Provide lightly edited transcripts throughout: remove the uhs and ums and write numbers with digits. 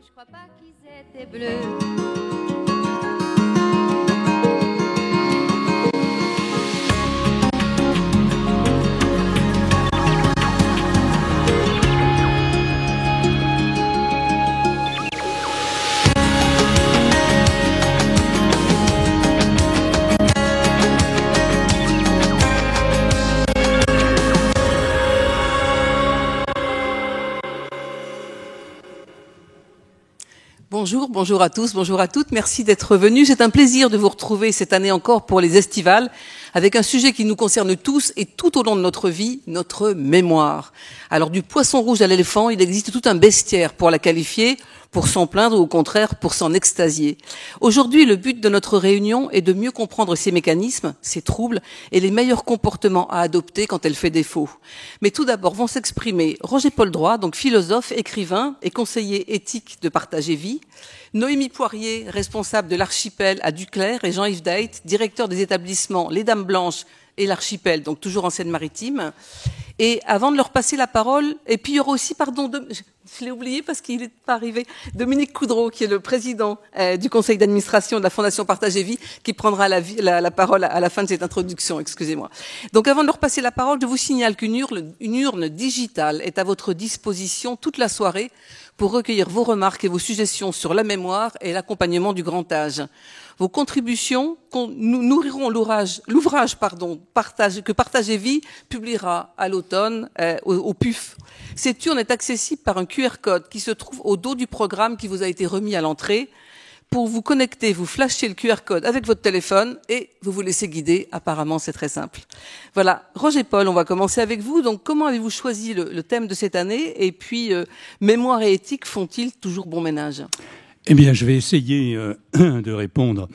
je crois pas qu'ils étaient bleus. Bonjour, bonjour à tous, bonjour à toutes. Merci d'être venus. C'est un plaisir de vous retrouver cette année encore pour les estivales avec un sujet qui nous concerne tous et tout au long de notre vie, notre mémoire. Alors du poisson rouge à l'éléphant, il existe tout un bestiaire pour la qualifier, pour s'en plaindre ou au contraire pour s'en extasier. Aujourd'hui, le but de notre réunion est de mieux comprendre ces mécanismes, ces troubles et les meilleurs comportements à adopter quand elle fait défaut. Mais tout d'abord vont s'exprimer Roger-Paul Droit, donc philosophe, écrivain et conseiller éthique de Partage et Vie, Noémie Poirier, responsable de l'Archipel à Duclair, et Jean-Yves Dait, directeur des établissements Les Dames Blanches et l'Archipel, donc toujours en Seine-Maritime. Et avant de leur passer la parole, et puis il y aura aussi, je l'ai oublié parce qu'il n'est pas arrivé, Dominique Coudreau, qui est le président du conseil d'administration de la Fondation Partage et Vie, qui prendra la parole à la fin de cette introduction, excusez-moi. Donc avant de leur passer la parole, je vous signale qu'une urne digitale est à votre disposition toute la soirée pour recueillir vos remarques et vos suggestions sur la mémoire et l'accompagnement du grand âge. Vos contributions nourriront l'ouvrage que Partage et Vie publiera à l'automne au PUF. Cette urne est accessible par un QR code qui se trouve au dos du programme qui vous a été remis à l'entrée. Pour vous connecter, vous flashez le QR code avec votre téléphone et vous vous laissez guider. Apparemment, c'est très simple. Voilà. Roger-Paul, on va commencer avec vous. Donc, comment avez-vous choisi le thème de cette année? Et puis, mémoire et éthique font-ils toujours bon ménage? Eh bien, je vais essayer de répondre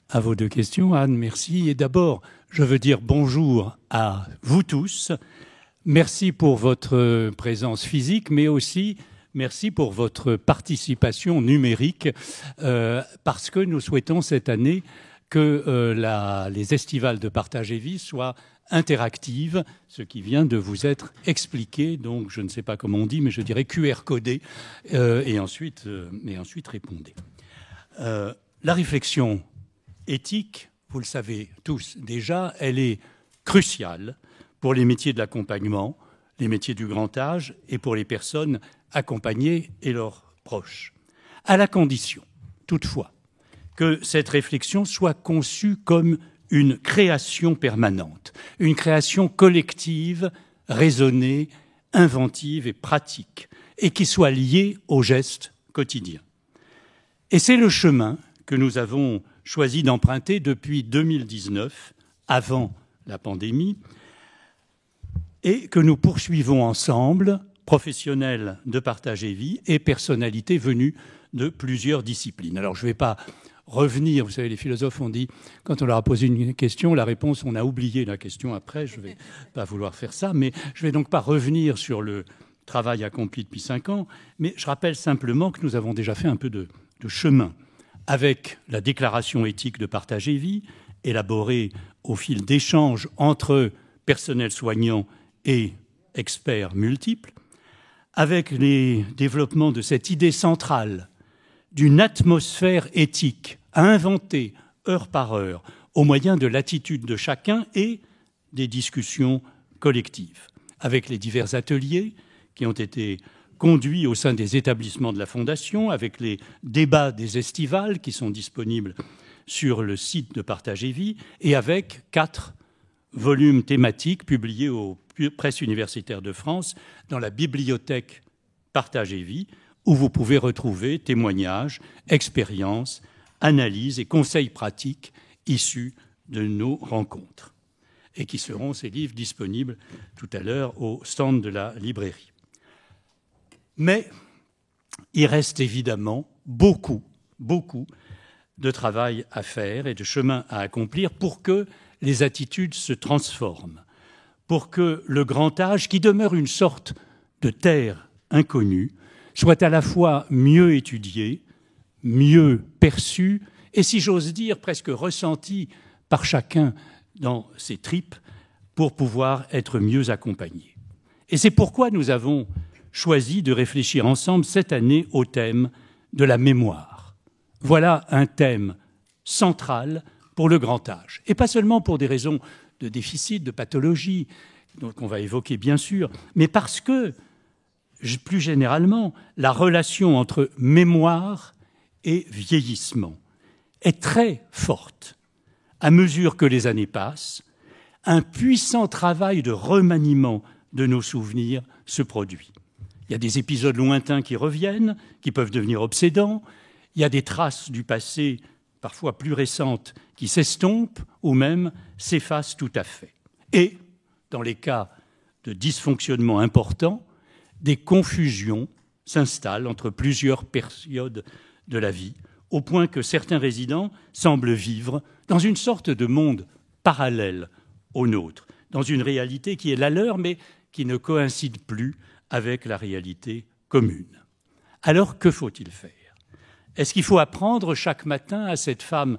à vos deux questions, Anne, merci. Et d'abord, je veux dire bonjour à vous tous. Merci pour votre présence physique, mais aussi merci pour votre participation numérique, parce que nous souhaitons cette année que les estivales de Partage et Vie soient interactives, ce qui vient de vous être expliqué, donc je ne sais pas comment on dit, mais je dirais QR codé, et ensuite répondez. La réflexion éthique, vous le savez tous déjà, elle est cruciale pour les métiers de l'accompagnement, les métiers du grand âge et pour les personnes accompagnées et leurs proches, à la condition, toutefois, que cette réflexion soit conçue comme une création permanente, une création collective, raisonnée, inventive et pratique, et qui soit liée aux gestes quotidiens. Et c'est le chemin que nous avons choisi d'emprunter depuis 2019, avant la pandémie, et que nous poursuivons ensemble, professionnels de Partage et Vie et personnalités venues de plusieurs disciplines. Alors je ne vais pas revenir, vous savez, les philosophes ont dit, quand on leur a posé une question, la réponse, on a oublié la question après, je ne vais pas vouloir faire ça, mais je ne vais donc pas revenir sur le travail accompli depuis 5 ans, mais je rappelle simplement que nous avons déjà fait un peu de chemin avec la déclaration éthique de Partage et Vie, élaborée au fil d'échanges entre personnels soignants et experts multiples, avec les développements de cette idée centrale d'une atmosphère éthique à inventer heure par heure au moyen de l'attitude de chacun et des discussions collectives, avec les divers ateliers qui ont été conduits au sein des établissements de la Fondation, avec les débats des estivales qui sont disponibles sur le site de Partage et Vie, et avec 4 volumes thématiques publiés aux Presses universitaires de France dans la bibliothèque Partage et Vie, où vous pouvez retrouver témoignages, expériences, analyses et conseils pratiques issus de nos rencontres, et qui seront, ces livres, disponibles tout à l'heure au stand de la librairie. Mais il reste évidemment beaucoup de travail à faire et de chemin à accomplir pour que les attitudes se transforment, pour que le grand âge, qui demeure une sorte de terre inconnue, soit à la fois mieux étudié, mieux perçu, et si j'ose dire, presque ressenti par chacun dans ses tripes, pour pouvoir être mieux accompagné. Et c'est pourquoi nous avons choisi de réfléchir ensemble cette année au thème de la mémoire. Voilà un thème central pour le grand âge. Et pas seulement pour des raisons de déficit, de pathologie, qu'on va évoquer bien sûr, mais parce que, plus généralement, la relation entre mémoire et vieillissement est très forte. À mesure que les années passent, un puissant travail de remaniement de nos souvenirs se produit. Il y a des épisodes lointains qui reviennent, qui peuvent devenir obsédants. Il y a des traces du passé, parfois plus récentes, qui s'estompent ou même s'effacent tout à fait. Et, dans les cas de dysfonctionnement importants, des confusions s'installent entre plusieurs périodes de la vie, au point que certains résidents semblent vivre dans une sorte de monde parallèle au nôtre, dans une réalité qui est la leur, mais qui ne coïncide plus avec la réalité commune. Alors, que faut-il faire? Est-ce qu'il faut apprendre chaque matin à cette femme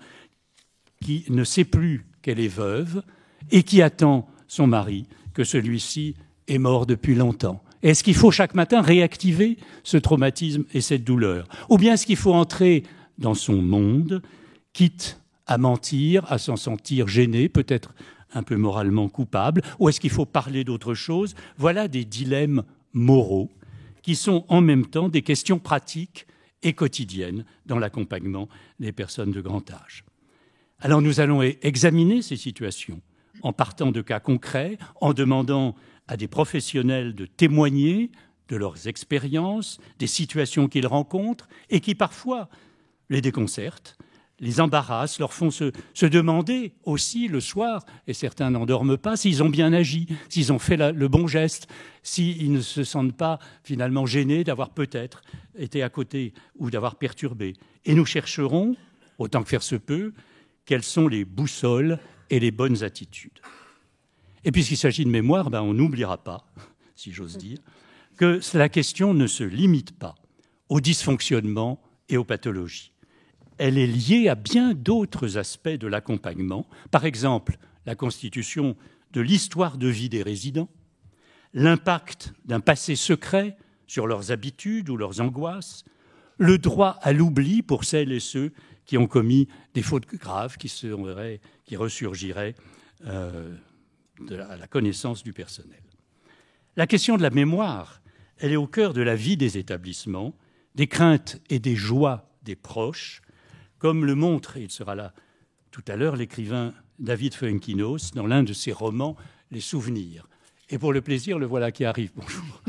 qui ne sait plus qu'elle est veuve et qui attend son mari, que celui-ci est mort depuis longtemps? Est-ce qu'il faut chaque matin réactiver ce traumatisme et cette douleur? Ou bien est-ce qu'il faut entrer dans son monde, quitte à mentir, à s'en sentir gêné, peut-être un peu moralement coupable, ou est-ce qu'il faut parler d'autre chose? Voilà des dilemmes moraux qui sont en même temps des questions pratiques et quotidiennes dans l'accompagnement des personnes de grand âge. Alors nous allons examiner ces situations en partant de cas concrets, en demandant à des professionnels de témoigner de leurs expériences, des situations qu'ils rencontrent et qui parfois les déconcertent, les embarrassent, leur font se demander aussi le soir, et certains n'en dorment pas, s'ils ont bien agi, s'ils ont fait le bon geste, s'ils ne se sentent pas finalement gênés d'avoir peut-être été à côté ou d'avoir perturbé. Et nous chercherons, autant que faire se peut, quelles sont les boussoles et les bonnes attitudes. Et puisqu'il s'agit de mémoire, on n'oubliera pas, si j'ose dire, que la question ne se limite pas aux dysfonctionnements et aux pathologies. Elle est liée à bien d'autres aspects de l'accompagnement, par exemple la constitution de l'histoire de vie des résidents, l'impact d'un passé secret sur leurs habitudes ou leurs angoisses, le droit à l'oubli pour celles et ceux qui ont commis des fautes graves qui ressurgiraient à la connaissance du personnel. La question de la mémoire, elle est au cœur de la vie des établissements, des craintes et des joies des proches, comme le montre, et il sera là tout à l'heure, l'écrivain David Fuenkinos dans l'un de ses romans, Les Souvenirs. Et pour le plaisir, le voilà qui arrive. Bonjour.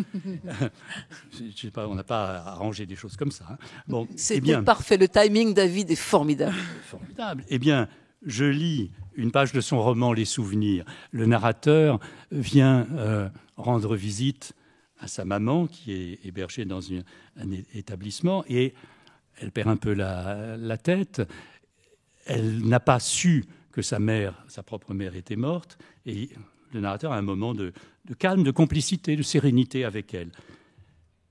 Je sais pas, on n'a pas arrangé des choses comme ça. Hein. Bon, c'était parfait. Le timing, David, est formidable. Formidable. Eh bien, je lis une page de son roman Les Souvenirs. Le narrateur vient rendre visite à sa maman, qui est hébergée dans un établissement, et elle perd un peu la tête. Elle n'a pas su que sa propre mère, était morte. Et le narrateur a un moment de calme, de complicité, de sérénité avec elle.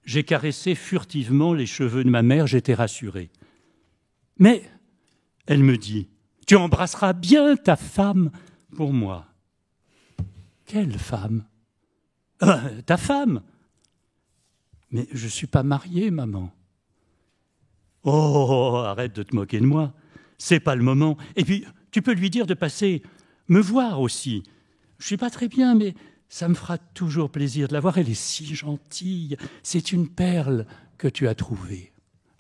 J'ai caressé furtivement les cheveux de ma mère, j'étais rassuré. Mais, elle me dit, tu embrasseras bien ta femme pour moi. Quelle femme? Ta femme. Mais je ne suis pas marié, maman. Oh, arrête de te moquer de moi. C'est pas le moment. Et puis, tu peux lui dire de passer me voir aussi. Je suis pas très bien, mais ça me fera toujours plaisir de la voir. Elle est si gentille. C'est une perle que tu as trouvée.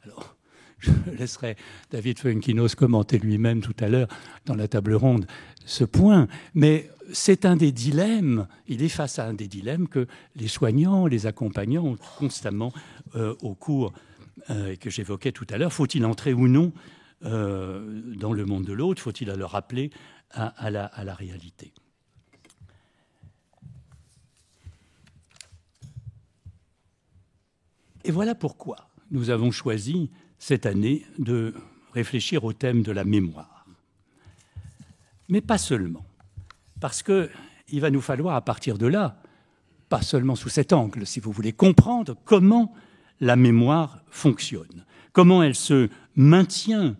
Alors, je laisserai David Fuenkinos commenter lui-même tout à l'heure dans la table ronde ce point. Mais c'est un des dilemmes. Il est face à un des dilemmes que les soignants, les accompagnants ont constamment au cours que j'évoquais tout à l'heure. Faut-il entrer ou non dans le monde de l'autre? Faut-il le rappeler à la réalité? Et voilà pourquoi nous avons choisi cette année de réfléchir au thème de la mémoire. Mais pas seulement. Parce qu'il va nous falloir, à partir de là, pas seulement sous cet angle, si vous voulez, comprendre comment la mémoire fonctionne, comment elle se maintient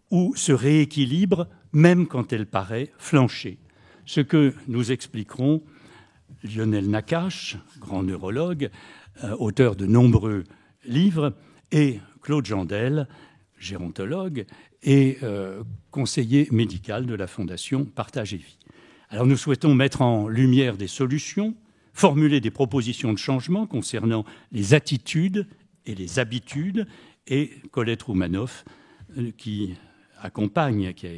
ou se rééquilibre, même quand elle paraît flancher. Ce que nous expliqueront Lionel Nakache, grand neurologue, auteur de nombreux livres, et Claude Jandel, gérontologue et conseiller médical de la Fondation Partage et Vie. Alors nous souhaitons mettre en lumière des solutions, formuler des propositions de changement concernant les attitudes et les habitudes, et Colette Roumanoff, qui accompagne, qui a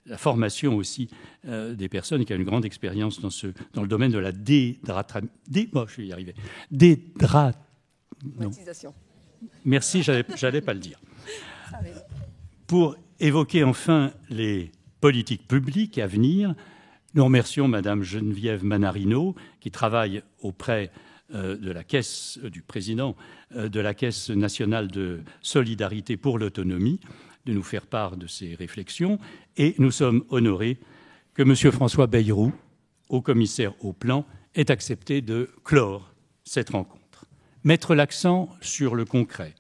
la formation aussi des personnes, qui a une grande expérience dans le domaine de la dédramatisation. Merci, j'allais pas le dire. Pour évoquer enfin les politiques publiques à venir, nous remercions Madame Geneviève Manarino, qui travaille auprès de la caisse du président de la Caisse nationale de solidarité pour l'autonomie, de nous faire part de ses réflexions. Et nous sommes honorés que M. François Bayrou, haut commissaire au plan, ait accepté de clore cette rencontre. Mettre l'accent sur le concret,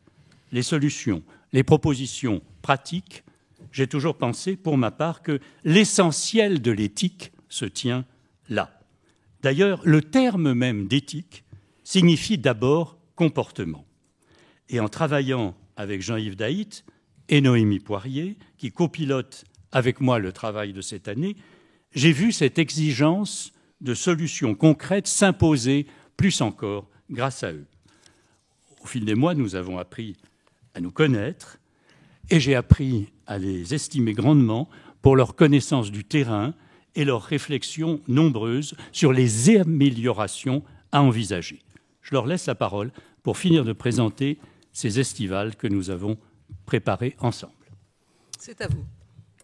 les solutions, les propositions pratiques. J'ai toujours pensé, pour ma part, que l'essentiel de l'éthique se tient là. D'ailleurs, le terme même d'éthique signifie d'abord comportement. Et en travaillant avec Jean-Yves Daït et Noémie Poirier, qui copilotent avec moi le travail de cette année, j'ai vu cette exigence de solutions concrètes s'imposer plus encore grâce à eux. Au fil des mois, nous avons appris à nous connaître et j'ai appris à les estimer grandement pour leur connaissance du terrain et leurs réflexions nombreuses sur les améliorations à envisager. Je leur laisse la parole pour finir de présenter ces estivales que nous avons préparées ensemble. C'est à vous.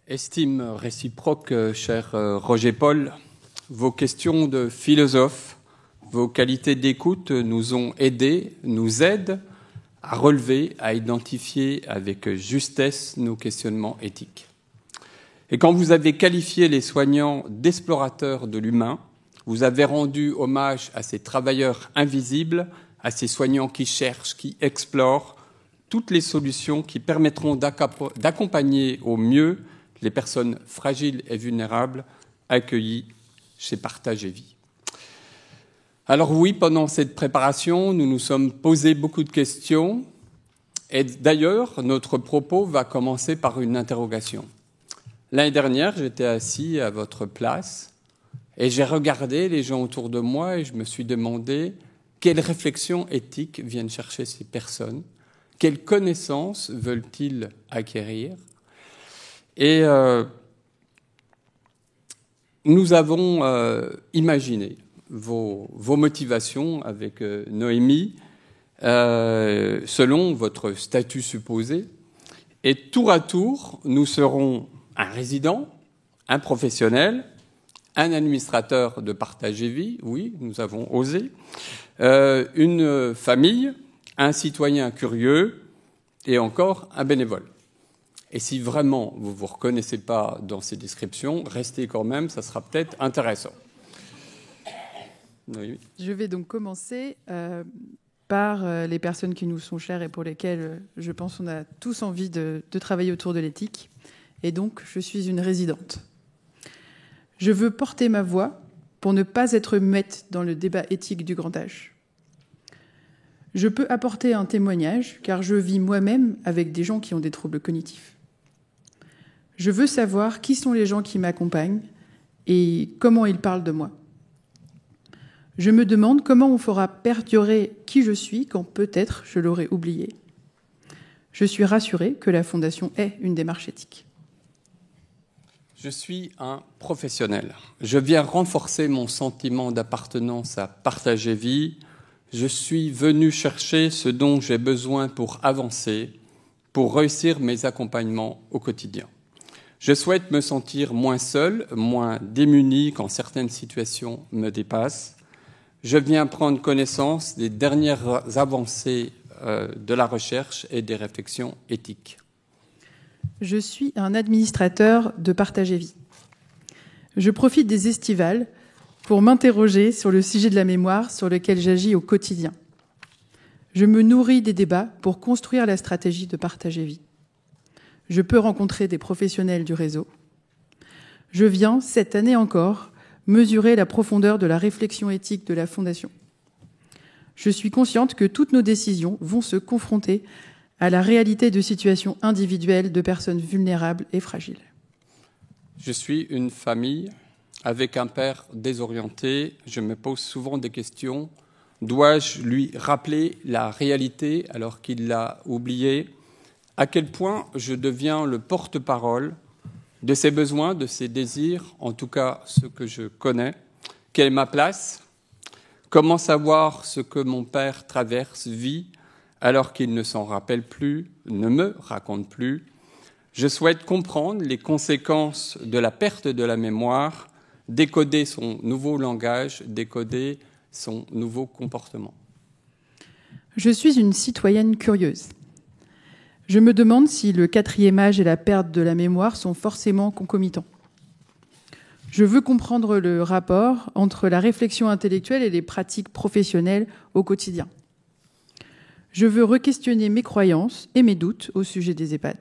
Estime réciproque, cher Roger Paul, vos questions de philosophe, vos qualités d'écoute nous ont aidés, nous aident à relever, à identifier avec justesse nos questionnements éthiques. Et quand vous avez qualifié les soignants d'explorateurs de l'humain, vous avez rendu hommage à ces travailleurs invisibles, à ces soignants qui cherchent, qui explorent toutes les solutions qui permettront d'accompagner au mieux les personnes fragiles et vulnérables accueillies chez Partage et Vie. Alors oui, pendant cette préparation, nous nous sommes posé beaucoup de questions. Et d'ailleurs, notre propos va commencer par une interrogation. L'année dernière, j'étais assis à votre place et j'ai regardé les gens autour de moi et je me suis demandé quelles réflexions éthiques viennent chercher ces personnes, quelles connaissances veulent-ils acquérir. Et nous avons imaginé vos motivations avec Noémie selon votre statut supposé. Et tour à tour, nous serons un résident, un professionnel, un administrateur de Partage et Vie, oui, nous avons osé, une famille, un citoyen curieux et encore un bénévole. Et si vraiment vous ne vous reconnaissez pas dans ces descriptions, restez quand même, ça sera peut-être intéressant. Oui. Je vais donc commencer par les personnes qui nous sont chères et pour lesquelles je pense qu'on a tous envie de travailler autour de l'éthique. Et donc, je suis une résidente. Je veux porter ma voix pour ne pas être muette dans le débat éthique du grand âge. Je peux apporter un témoignage, car je vis moi-même avec des gens qui ont des troubles cognitifs. Je veux savoir qui sont les gens qui m'accompagnent et comment ils parlent de moi. Je me demande comment on fera perdurer qui je suis quand peut-être je l'aurai oublié. Je suis rassurée que la Fondation ait une démarche éthique. Je suis un professionnel. Je viens renforcer mon sentiment d'appartenance à Partage et Vie. Je suis venu chercher ce dont j'ai besoin pour avancer, pour réussir mes accompagnements au quotidien. Je souhaite me sentir moins seul, moins démuni quand certaines situations me dépassent. Je viens prendre connaissance des dernières avancées de la recherche et des réflexions éthiques. Je suis un administrateur de Partage et Vie. Je profite des estivales pour m'interroger sur le sujet de la mémoire sur lequel j'agis au quotidien. Je me nourris des débats pour construire la stratégie de Partage et Vie. Je peux rencontrer des professionnels du réseau. Je viens, cette année encore, mesurer la profondeur de la réflexion éthique de la Fondation. Je suis consciente que toutes nos décisions vont se confronter à la réalité de situations individuelles de personnes vulnérables et fragiles. Je suis une famille avec un père désorienté. Je me pose souvent des questions. Dois-je lui rappeler la réalité alors qu'il l'a oubliée? À quel point je deviens le porte-parole de ses besoins, de ses désirs, en tout cas ceux que je connais? Quelle est ma place? Comment savoir ce que mon père traverse, vit, alors qu'il ne s'en rappelle plus, ne me raconte plus? Je souhaite comprendre les conséquences de la perte de la mémoire, décoder son nouveau langage, décoder son nouveau comportement. Je suis une citoyenne curieuse. Je me demande si le quatrième âge et la perte de la mémoire sont forcément concomitants. Je veux comprendre le rapport entre la réflexion intellectuelle et les pratiques professionnelles au quotidien. Je veux re-questionner mes croyances et mes doutes au sujet des EHPAD.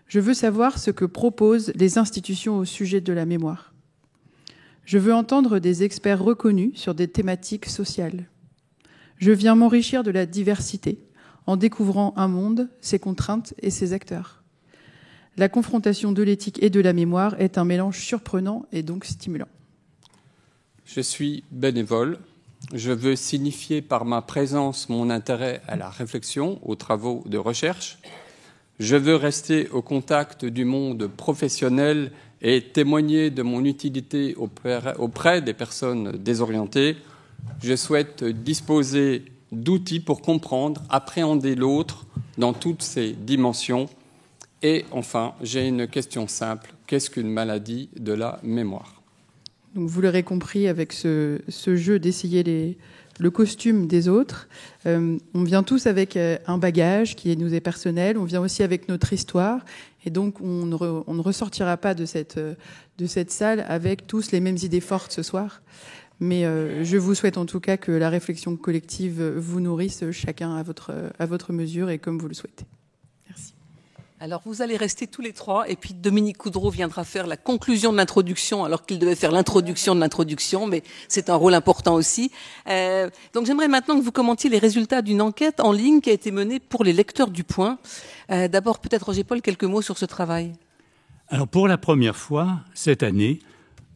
Je veux savoir ce que proposent les institutions au sujet de la mémoire. Je veux entendre des experts reconnus sur des thématiques sociales. Je viens m'enrichir de la diversité en découvrant un monde, ses contraintes et ses acteurs. La confrontation de l'éthique et de la mémoire est un mélange surprenant et donc stimulant. Je suis bénévole. Je veux signifier par ma présence mon intérêt à la réflexion, aux travaux de recherche. Je veux rester au contact du monde professionnel et témoigner de mon utilité auprès des personnes désorientées. Je souhaite disposer d'outils pour comprendre, appréhender l'autre dans toutes ses dimensions. Et enfin, j'ai une question simple. Qu'est-ce qu'une maladie de la mémoire? Donc, vous l'aurez compris, avec ce jeu d'essayer le costume des autres, on vient tous avec un bagage qui nous est personnel, on vient aussi avec notre histoire, et donc on ne ressortira pas de cette salle avec tous les mêmes idées fortes ce soir. Mais je vous souhaite en tout cas que la réflexion collective vous nourrisse chacun à votre mesure et comme vous le souhaitez. Merci. Alors, vous allez rester tous les trois, et puis Dominique Coudreau viendra faire la conclusion de l'introduction, alors qu'il devait faire l'introduction de l'introduction, mais c'est un rôle important aussi. Donc, j'aimerais maintenant que vous commentiez les résultats d'une enquête en ligne qui a été menée pour les lecteurs du Point. D'abord, peut-être, Roger Paul, quelques mots sur ce travail. Alors, pour la première fois, cette année,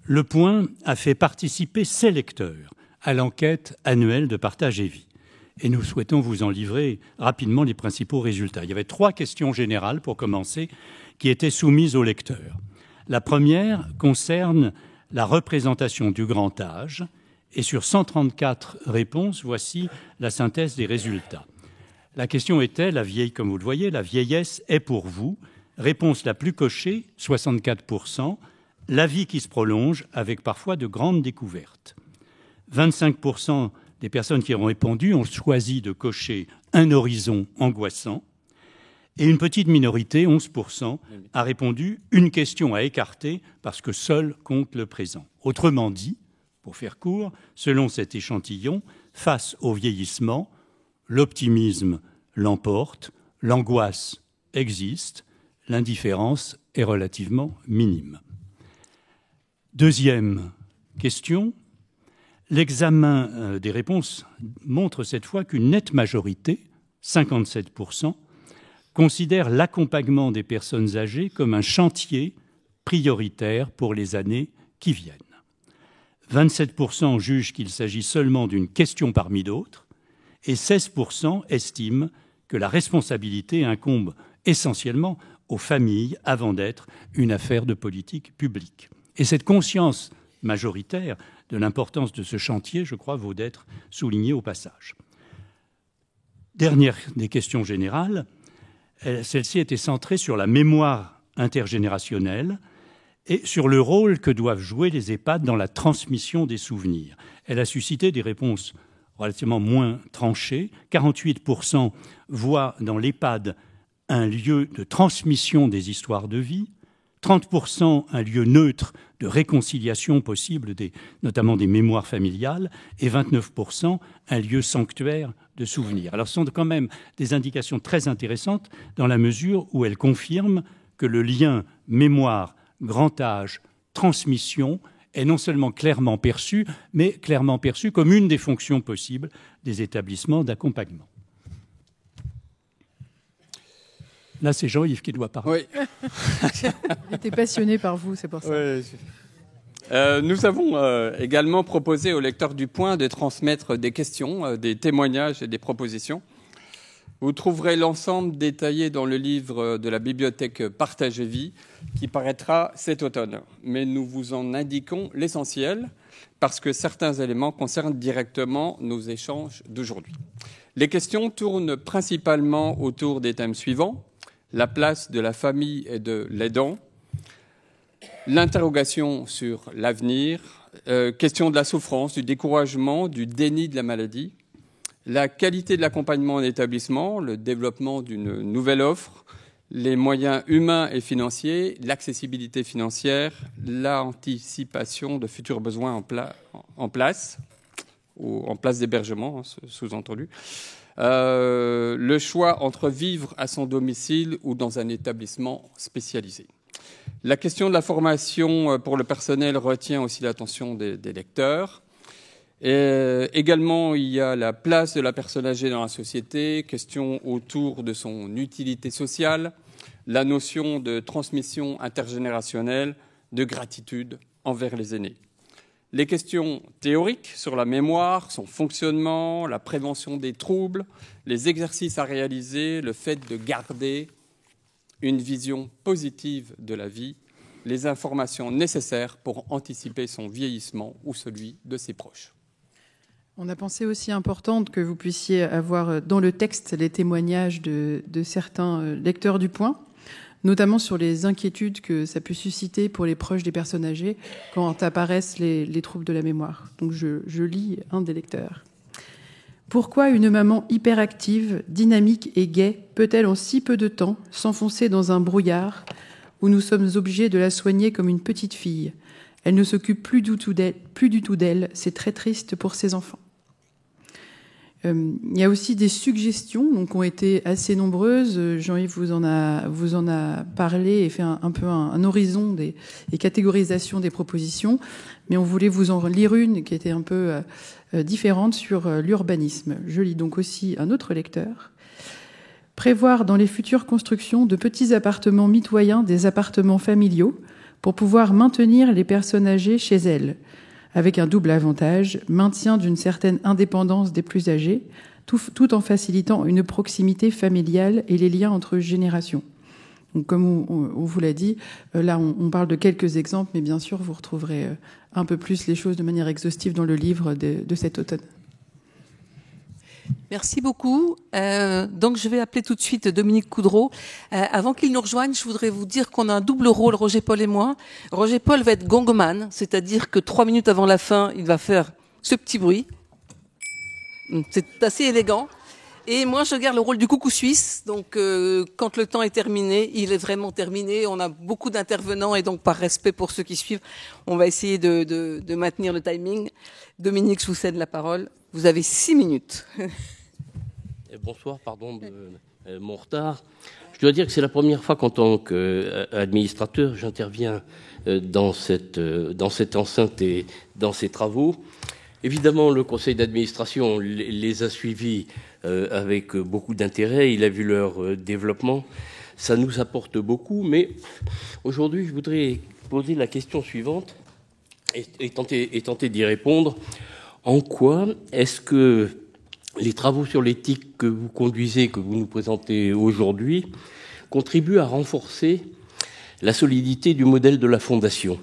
Le Point a fait participer ses lecteurs à l'enquête annuelle de Partage et Vie. Et nous souhaitons vous en livrer rapidement les principaux résultats. Il y avait 3 questions générales, pour commencer, qui étaient soumises aux lecteurs. La première concerne la représentation du grand âge. Et sur 134 réponses, voici la synthèse des résultats. La question était, comme vous le voyez, la vieillesse est pour vous. Réponse la plus cochée, 64%. La vie qui se prolonge, avec parfois de grandes découvertes. 25% des personnes qui ont répondu ont choisi de cocher un horizon angoissant. Et une petite minorité, 11%, a répondu une question à écarter parce que seul compte le présent. Autrement dit, pour faire court, selon cet échantillon, face au vieillissement, l'optimisme l'emporte, l'angoisse existe, l'indifférence est relativement minime. Deuxième question. L'examen des réponses montre cette fois qu'une nette majorité, 57%, considère l'accompagnement des personnes âgées comme un chantier prioritaire pour les années qui viennent. 27% jugent qu'il s'agit seulement d'une question parmi d'autres et 16% estiment que la responsabilité incombe essentiellement aux familles avant d'être une affaire de politique publique. Et cette conscience majoritaire de l'importance de ce chantier, je crois, vaut d'être soulignée au passage. Dernière des questions générales, celle-ci était centrée sur la mémoire intergénérationnelle et sur le rôle que doivent jouer les EHPAD dans la transmission des souvenirs. Elle a suscité des réponses relativement moins tranchées. 48% voient dans l'EHPAD un lieu de transmission des histoires de vie, 30% un lieu neutre de réconciliation possible, notamment des mémoires familiales, et 29% un lieu sanctuaire de souvenirs. Alors ce sont quand même des indications très intéressantes dans la mesure où elles confirment que le lien mémoire, grand âge, transmission est non seulement clairement perçu, mais clairement perçu comme une des fonctions possibles des établissements d'accompagnement. Là, c'est Jean-Yves qui doit parler. Oui. Il était passionné par vous, c'est pour ça. Oui. Nous avons également proposé aux lecteurs du Point de transmettre des questions, des témoignages et des propositions. Vous trouverez l'ensemble détaillé dans le livre de la bibliothèque Partage et Vie qui paraîtra cet automne. Mais nous vous en indiquons l'essentiel parce que certains éléments concernent directement nos échanges d'aujourd'hui. Les questions tournent principalement autour des thèmes suivants: la place de la famille et de l'aidant, l'interrogation sur l'avenir, question de la souffrance, du découragement, du déni de la maladie, la qualité de l'accompagnement en établissement, le développement d'une nouvelle offre, les moyens humains et financiers, l'accessibilité financière, l'anticipation de futurs besoins en place d'hébergement, sous-entendu, le choix entre vivre à son domicile ou dans un établissement spécialisé. La question de la formation pour le personnel retient aussi l'attention des lecteurs. Et également, il y a la place de la personne âgée dans la société, question autour de son utilité sociale, la notion de transmission intergénérationnelle, de gratitude envers les aînés. Les questions théoriques sur la mémoire, son fonctionnement, la prévention des troubles, les exercices à réaliser, le fait de garder une vision positive de la vie, les informations nécessaires pour anticiper son vieillissement ou celui de ses proches. On a pensé aussi importante que vous puissiez avoir dans le texte les témoignages de certains lecteurs du Point, notamment sur les inquiétudes que ça peut susciter pour les proches des personnes âgées quand apparaissent les troubles de la mémoire. Donc je lis un des lecteurs. Pourquoi une maman hyperactive, dynamique et gaie peut-elle en si peu de temps s'enfoncer dans un brouillard où nous sommes obligés de la soigner comme une petite fille? Elle ne s'occupe plus du tout d'elle, c'est très triste pour ses enfants. Il y a aussi des suggestions donc, qui ont été assez nombreuses. Jean-Yves vous en a parlé et fait un peu un horizon des catégorisations des propositions. Mais on voulait vous en lire une qui était un peu différente sur l'urbanisme. Je lis donc aussi un autre lecteur. Prévoir dans les futures constructions de petits appartements mitoyens des appartements familiaux pour pouvoir maintenir les personnes âgées chez elles, avec un double avantage, maintien d'une certaine indépendance des plus âgés, tout en facilitant une proximité familiale et les liens entre générations. Donc, comme on vous l'a dit, là on parle de quelques exemples, mais bien sûr vous retrouverez un peu plus les choses de manière exhaustive dans le livre de cet automne. Merci beaucoup. Donc, je vais appeler tout de suite Dominique Coudreau. Avant qu'il nous rejoigne, je voudrais vous dire qu'on a un double rôle, Roger Paul et moi. Roger Paul va être gongman, c'est-à-dire que 3 minutes avant la fin, il va faire ce petit bruit. C'est assez élégant. Et moi, je garde le rôle du coucou suisse. Donc, quand le temps est terminé, il est vraiment terminé. On a beaucoup d'intervenants et donc, par respect pour ceux qui suivent, on va essayer de maintenir le timing. Dominique, je vous cède la parole. Vous avez 6 minutes. Bonsoir, pardon de mon retard. Je dois dire que c'est la première fois qu'en tant qu'administrateur, j'interviens dans cette enceinte et dans ces travaux. Évidemment, le conseil d'administration les a suivis avec beaucoup d'intérêt. Il a vu leur développement. Ça nous apporte beaucoup. Mais aujourd'hui, je voudrais poser la question suivante et tenter d'y répondre. En quoi est-ce que les travaux sur l'éthique que vous conduisez, que vous nous présentez aujourd'hui, contribuent à renforcer la solidité du modèle de la Fondation?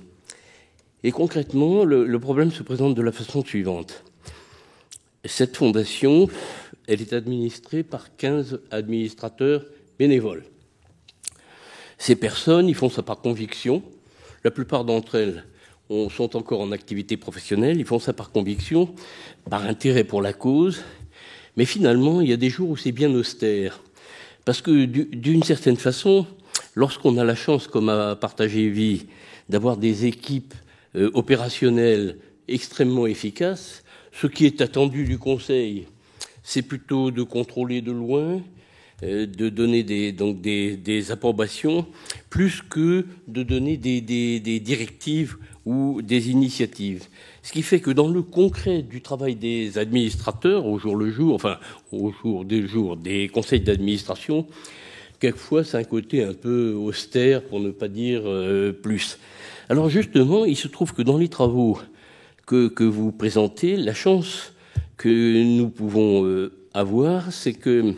Et concrètement, le problème se présente de la façon suivante. Cette Fondation, elle est administrée par 15 administrateurs bénévoles. Ces personnes, ils font ça par conviction. La plupart d'entre elles sont encore en activité professionnelle, ils font ça par conviction, par intérêt pour la cause, mais finalement, il y a des jours où c'est bien austère. Parce que d'une certaine façon, lorsqu'on a la chance, comme à Partage et Vie, d'avoir des équipes opérationnelles extrêmement efficaces, ce qui est attendu du Conseil, c'est plutôt de contrôler de loin, de donner des approbations, plus que de donner des directives ou des initiatives. Ce qui fait que dans le concret du travail des administrateurs, au jour le jour, enfin au jour des conseils d'administration, quelquefois c'est un côté un peu austère, pour ne pas dire plus. Alors justement, il se trouve que dans les travaux que vous présentez, la chance que nous pouvons avoir, c'est que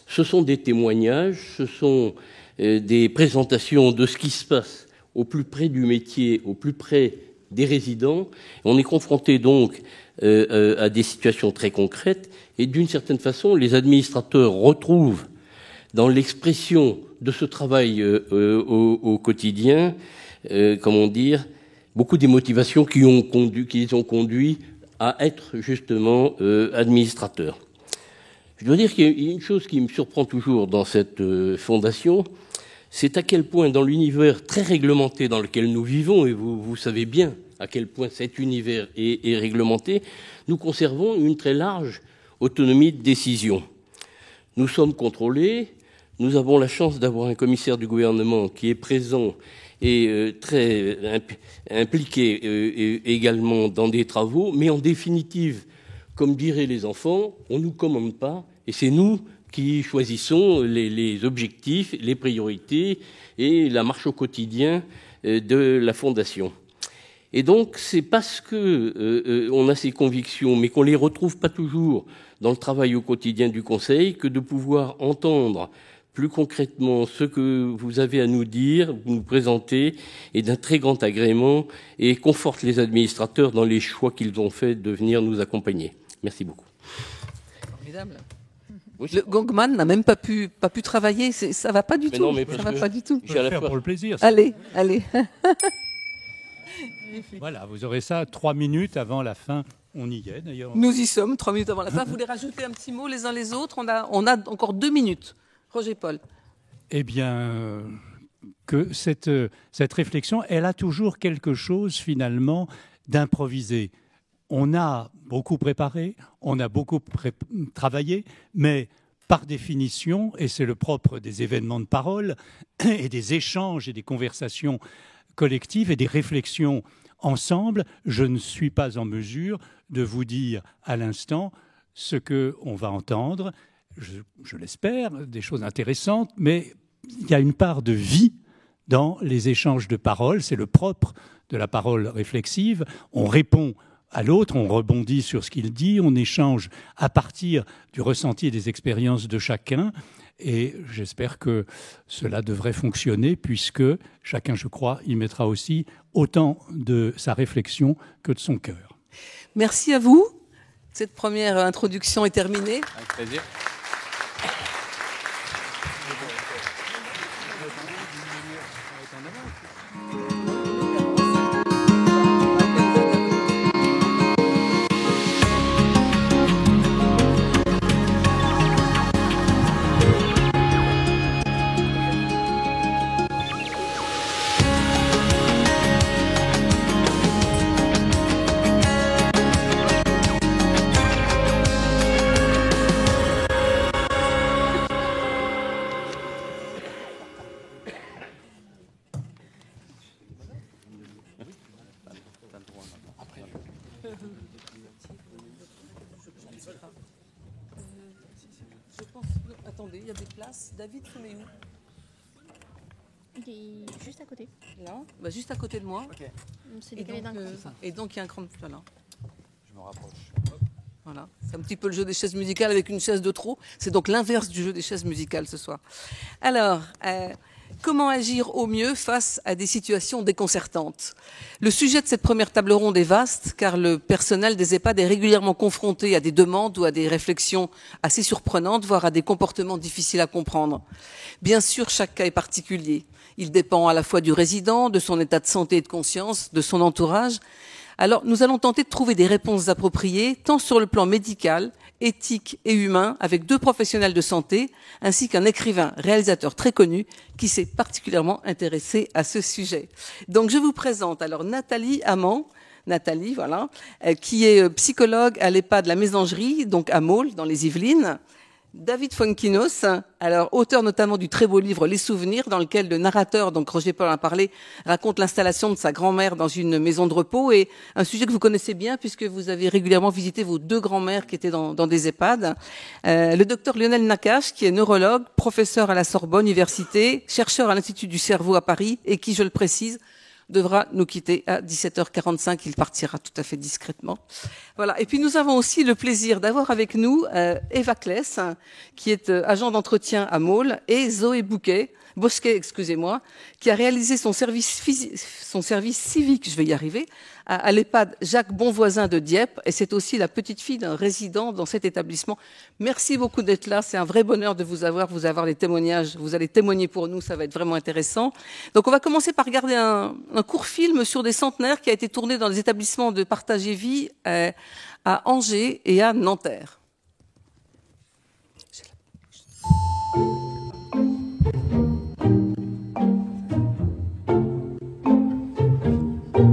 ce sont des témoignages, ce sont des présentations de ce qui se passe au plus près du métier, au plus près des résidents. On est confronté donc à des situations très concrètes et d'une certaine façon, les administrateurs retrouvent dans l'expression de ce travail au quotidien, comment dire, beaucoup des motivations qui les ont conduits à être justement administrateurs. Je dois dire qu'il y a une chose qui me surprend toujours dans cette fondation, c'est à quel point dans l'univers très réglementé dans lequel nous vivons, et vous savez bien à quel point cet univers est réglementé, nous conservons une très large autonomie de décision. Nous sommes contrôlés, nous avons la chance d'avoir un commissaire du gouvernement qui est présent et très impliqué également dans des travaux, mais en définitive, comme diraient les enfants, on ne nous commande pas, et c'est nous qui choisissons les objectifs, les priorités et la marche au quotidien de la Fondation. Et donc, c'est parce que on a ces convictions, mais qu'on les retrouve pas toujours dans le travail au quotidien du Conseil, que de pouvoir entendre plus concrètement ce que vous avez à nous dire, vous nous présenter, est d'un très grand agrément et conforte les administrateurs dans les choix qu'ils ont fait de venir nous accompagner. Merci beaucoup. Formidable. Oui, Le gongman n'a même pas pu travailler, ça va pas du tout. Non, mais ça va pas du tout. Je vais le faire pour le plaisir. Allez. Voilà, vous aurez ça 3 minutes avant la fin. On y est d'ailleurs. Nous y sommes, 3 minutes avant la fin. Vous voulez rajouter un petit mot les uns les autres? On a encore 2 minutes. Roger Paul. Eh bien, que cette réflexion, elle a toujours quelque chose finalement d'improvisé. On a beaucoup préparé, on a beaucoup travaillé, mais par définition, et c'est le propre des événements de parole et des échanges et des conversations collectives et des réflexions ensemble, je ne suis pas en mesure de vous dire à l'instant ce qu'on va entendre. Je l'espère, des choses intéressantes, mais il y a une part de vie dans les échanges de paroles. C'est le propre de la parole réflexive. On répond à l'autre, on rebondit sur ce qu'il dit, on échange à partir du ressenti et des expériences de chacun. Et j'espère que cela devrait fonctionner puisque chacun, je crois, y mettra aussi autant de sa réflexion que de son cœur. Merci à vous. Cette première introduction est terminée. Avec plaisir. Attendez, il y a des places. David, vous met où? Il est juste à côté. Là, juste à côté de moi. Ok, C'est Et décalé donc, d'un cran. et donc, il y a un cran de là. je me rapproche. Voilà. C'est un petit peu le jeu des chaises musicales avec une chaise de trop. C'est donc l'inverse du jeu des chaises musicales ce soir. Alors, comment agir au mieux face à des situations déconcertantes? Le sujet de cette première table ronde est vaste, car le personnel des EHPAD est régulièrement confronté à des demandes ou à des réflexions assez surprenantes, voire à des comportements difficiles à comprendre. Bien sûr, chaque cas est particulier. Il dépend à la fois du résident, de son état de santé et de conscience, de son entourage. Alors, nous allons tenter de trouver des réponses appropriées, tant sur le plan médical, éthique et humain, avec 2 professionnels de santé, ainsi qu'un écrivain, réalisateur très connu, qui s'est particulièrement intéressé à ce sujet. Donc, je vous présente alors Nathalie Amand, qui est psychologue à l'EHPAD de la Mésangerie, donc à Maule, dans les Yvelines. David Fonkinos, alors auteur notamment du très beau livre Les Souvenirs, dans lequel le narrateur, donc Roger Paul en a parlé, raconte l'installation de sa grand-mère dans une maison de repos, et un sujet que vous connaissez bien puisque vous avez régulièrement visité vos deux grands-mères qui étaient dans des EHPAD. Le docteur Lionel Nakache, qui est neurologue, professeur à la Sorbonne Université, chercheur à l'Institut du cerveau à Paris, et qui, je le précise, devra nous quitter à 17h45. Il partira tout à fait discrètement. Voilà. Et puis nous avons aussi le plaisir d'avoir avec nous Eva Kless, qui est agent d'entretien à Maule, et Zoé Bosquet, excusez-moi, qui a réalisé son service civique, je vais y arriver, à l'EHPAD Jacques Bonvoisin de Dieppe, et c'est aussi la petite fille d'un résident dans cet établissement. Merci beaucoup d'être là, c'est un vrai bonheur de vous avoir les témoignages, vous allez témoigner pour nous, ça va être vraiment intéressant. Donc on va commencer par regarder un court film sur des centenaires qui a été tourné dans les établissements de Partage et Vie à Angers et à Nanterre.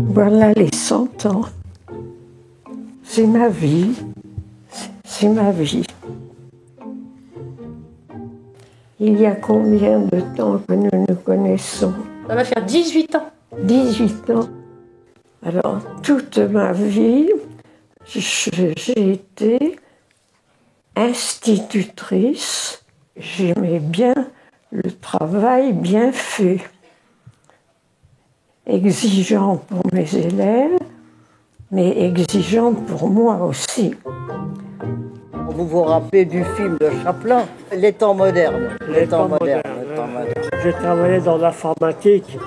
Voilà les 100 ans. C'est ma vie. C'est ma vie. Il y a combien de temps que nous nous connaissons? Ça va faire 18 ans. 18 ans. Alors, toute ma vie, j'ai été institutrice. J'aimais bien le travail bien fait. Exigeant pour mes élèves, mais exigeante pour moi aussi. Vous vous rappelez du film de Chaplin, Les temps modernes. Les temps modernes. J'ai travaillé dans l'informatique.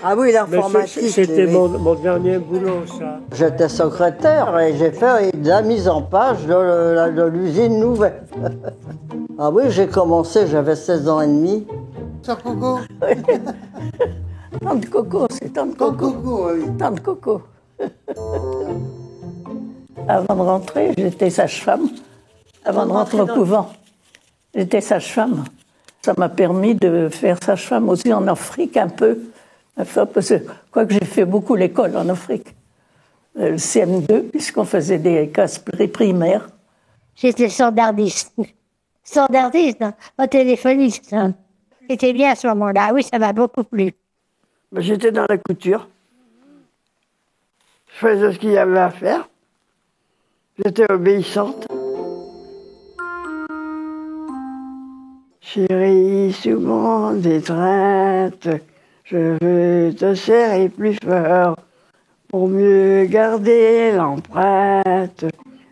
Ah oui, l'informatique. C'était mon dernier boulot, ça. J'étais secrétaire et j'ai fait de la mise en page de l'usine nouvelle. Ah oui, j'ai commencé, j'avais 16 ans et demi. Sur Coco. Tante Coco, c'est Tante Coco. Oui. Tante Coco. Avant de rentrer, j'étais sage-femme. Avant de rentrer au couvent, j'étais sage-femme. Ça m'a permis de faire sage-femme aussi en Afrique un peu. Parce que, quoique j'ai fait beaucoup l'école en Afrique. Le CM2, puisqu'on faisait des classes primaires. J'étais standardiste. Standardiste, pas téléphoniste. C'était bien à ce moment-là. Oui, ça m'a beaucoup plu. J'étais dans la couture. Je faisais ce qu'il y avait à faire. J'étais obéissante. Chérie, souvent détraite, je veux te serrer plus fort pour mieux garder l'empreinte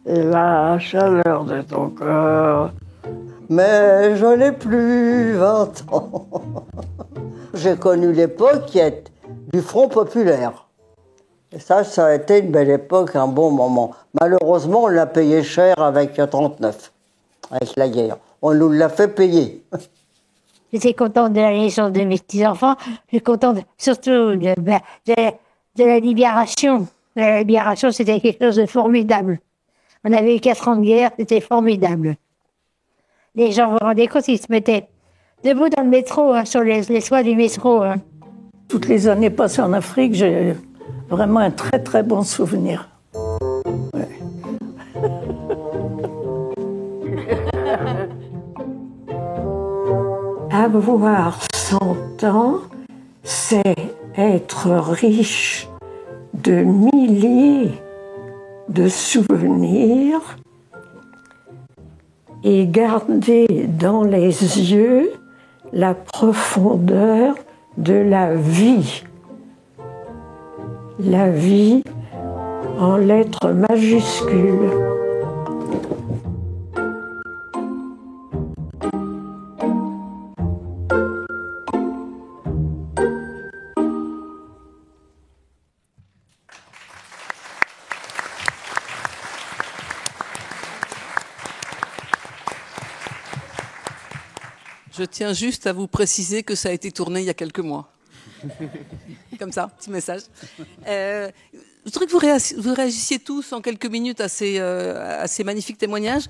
et la chaleur de ton corps. Mais je n'ai plus 20 ans. J'ai connu l'époque du Front populaire. Et ça a été une belle époque, un bon moment. Malheureusement, on l'a payé cher avec 39, avec la guerre. On nous l'a fait payer. J'étais contente de la naissance de mes petits-enfants. J'étais contente surtout de la libération. La libération, c'était quelque chose de formidable. On avait eu 4 ans de guerre, c'était formidable. Les gens, vous vous rendez compte, ils se mettaient debout dans le métro, sur les toits du métro. Toutes les années passées en Afrique, j'ai vraiment un très très bon souvenir. Ouais. Avoir 100 ans, c'est être riche de milliers de souvenirs et garder dans les yeux la profondeur de la vie. La vie en lettres majuscules. Je tiens juste à vous préciser que ça a été tourné il y a quelques mois. Comme ça, petit message. Je voudrais que vous réagissiez tous en quelques minutes à ces magnifiques témoignages.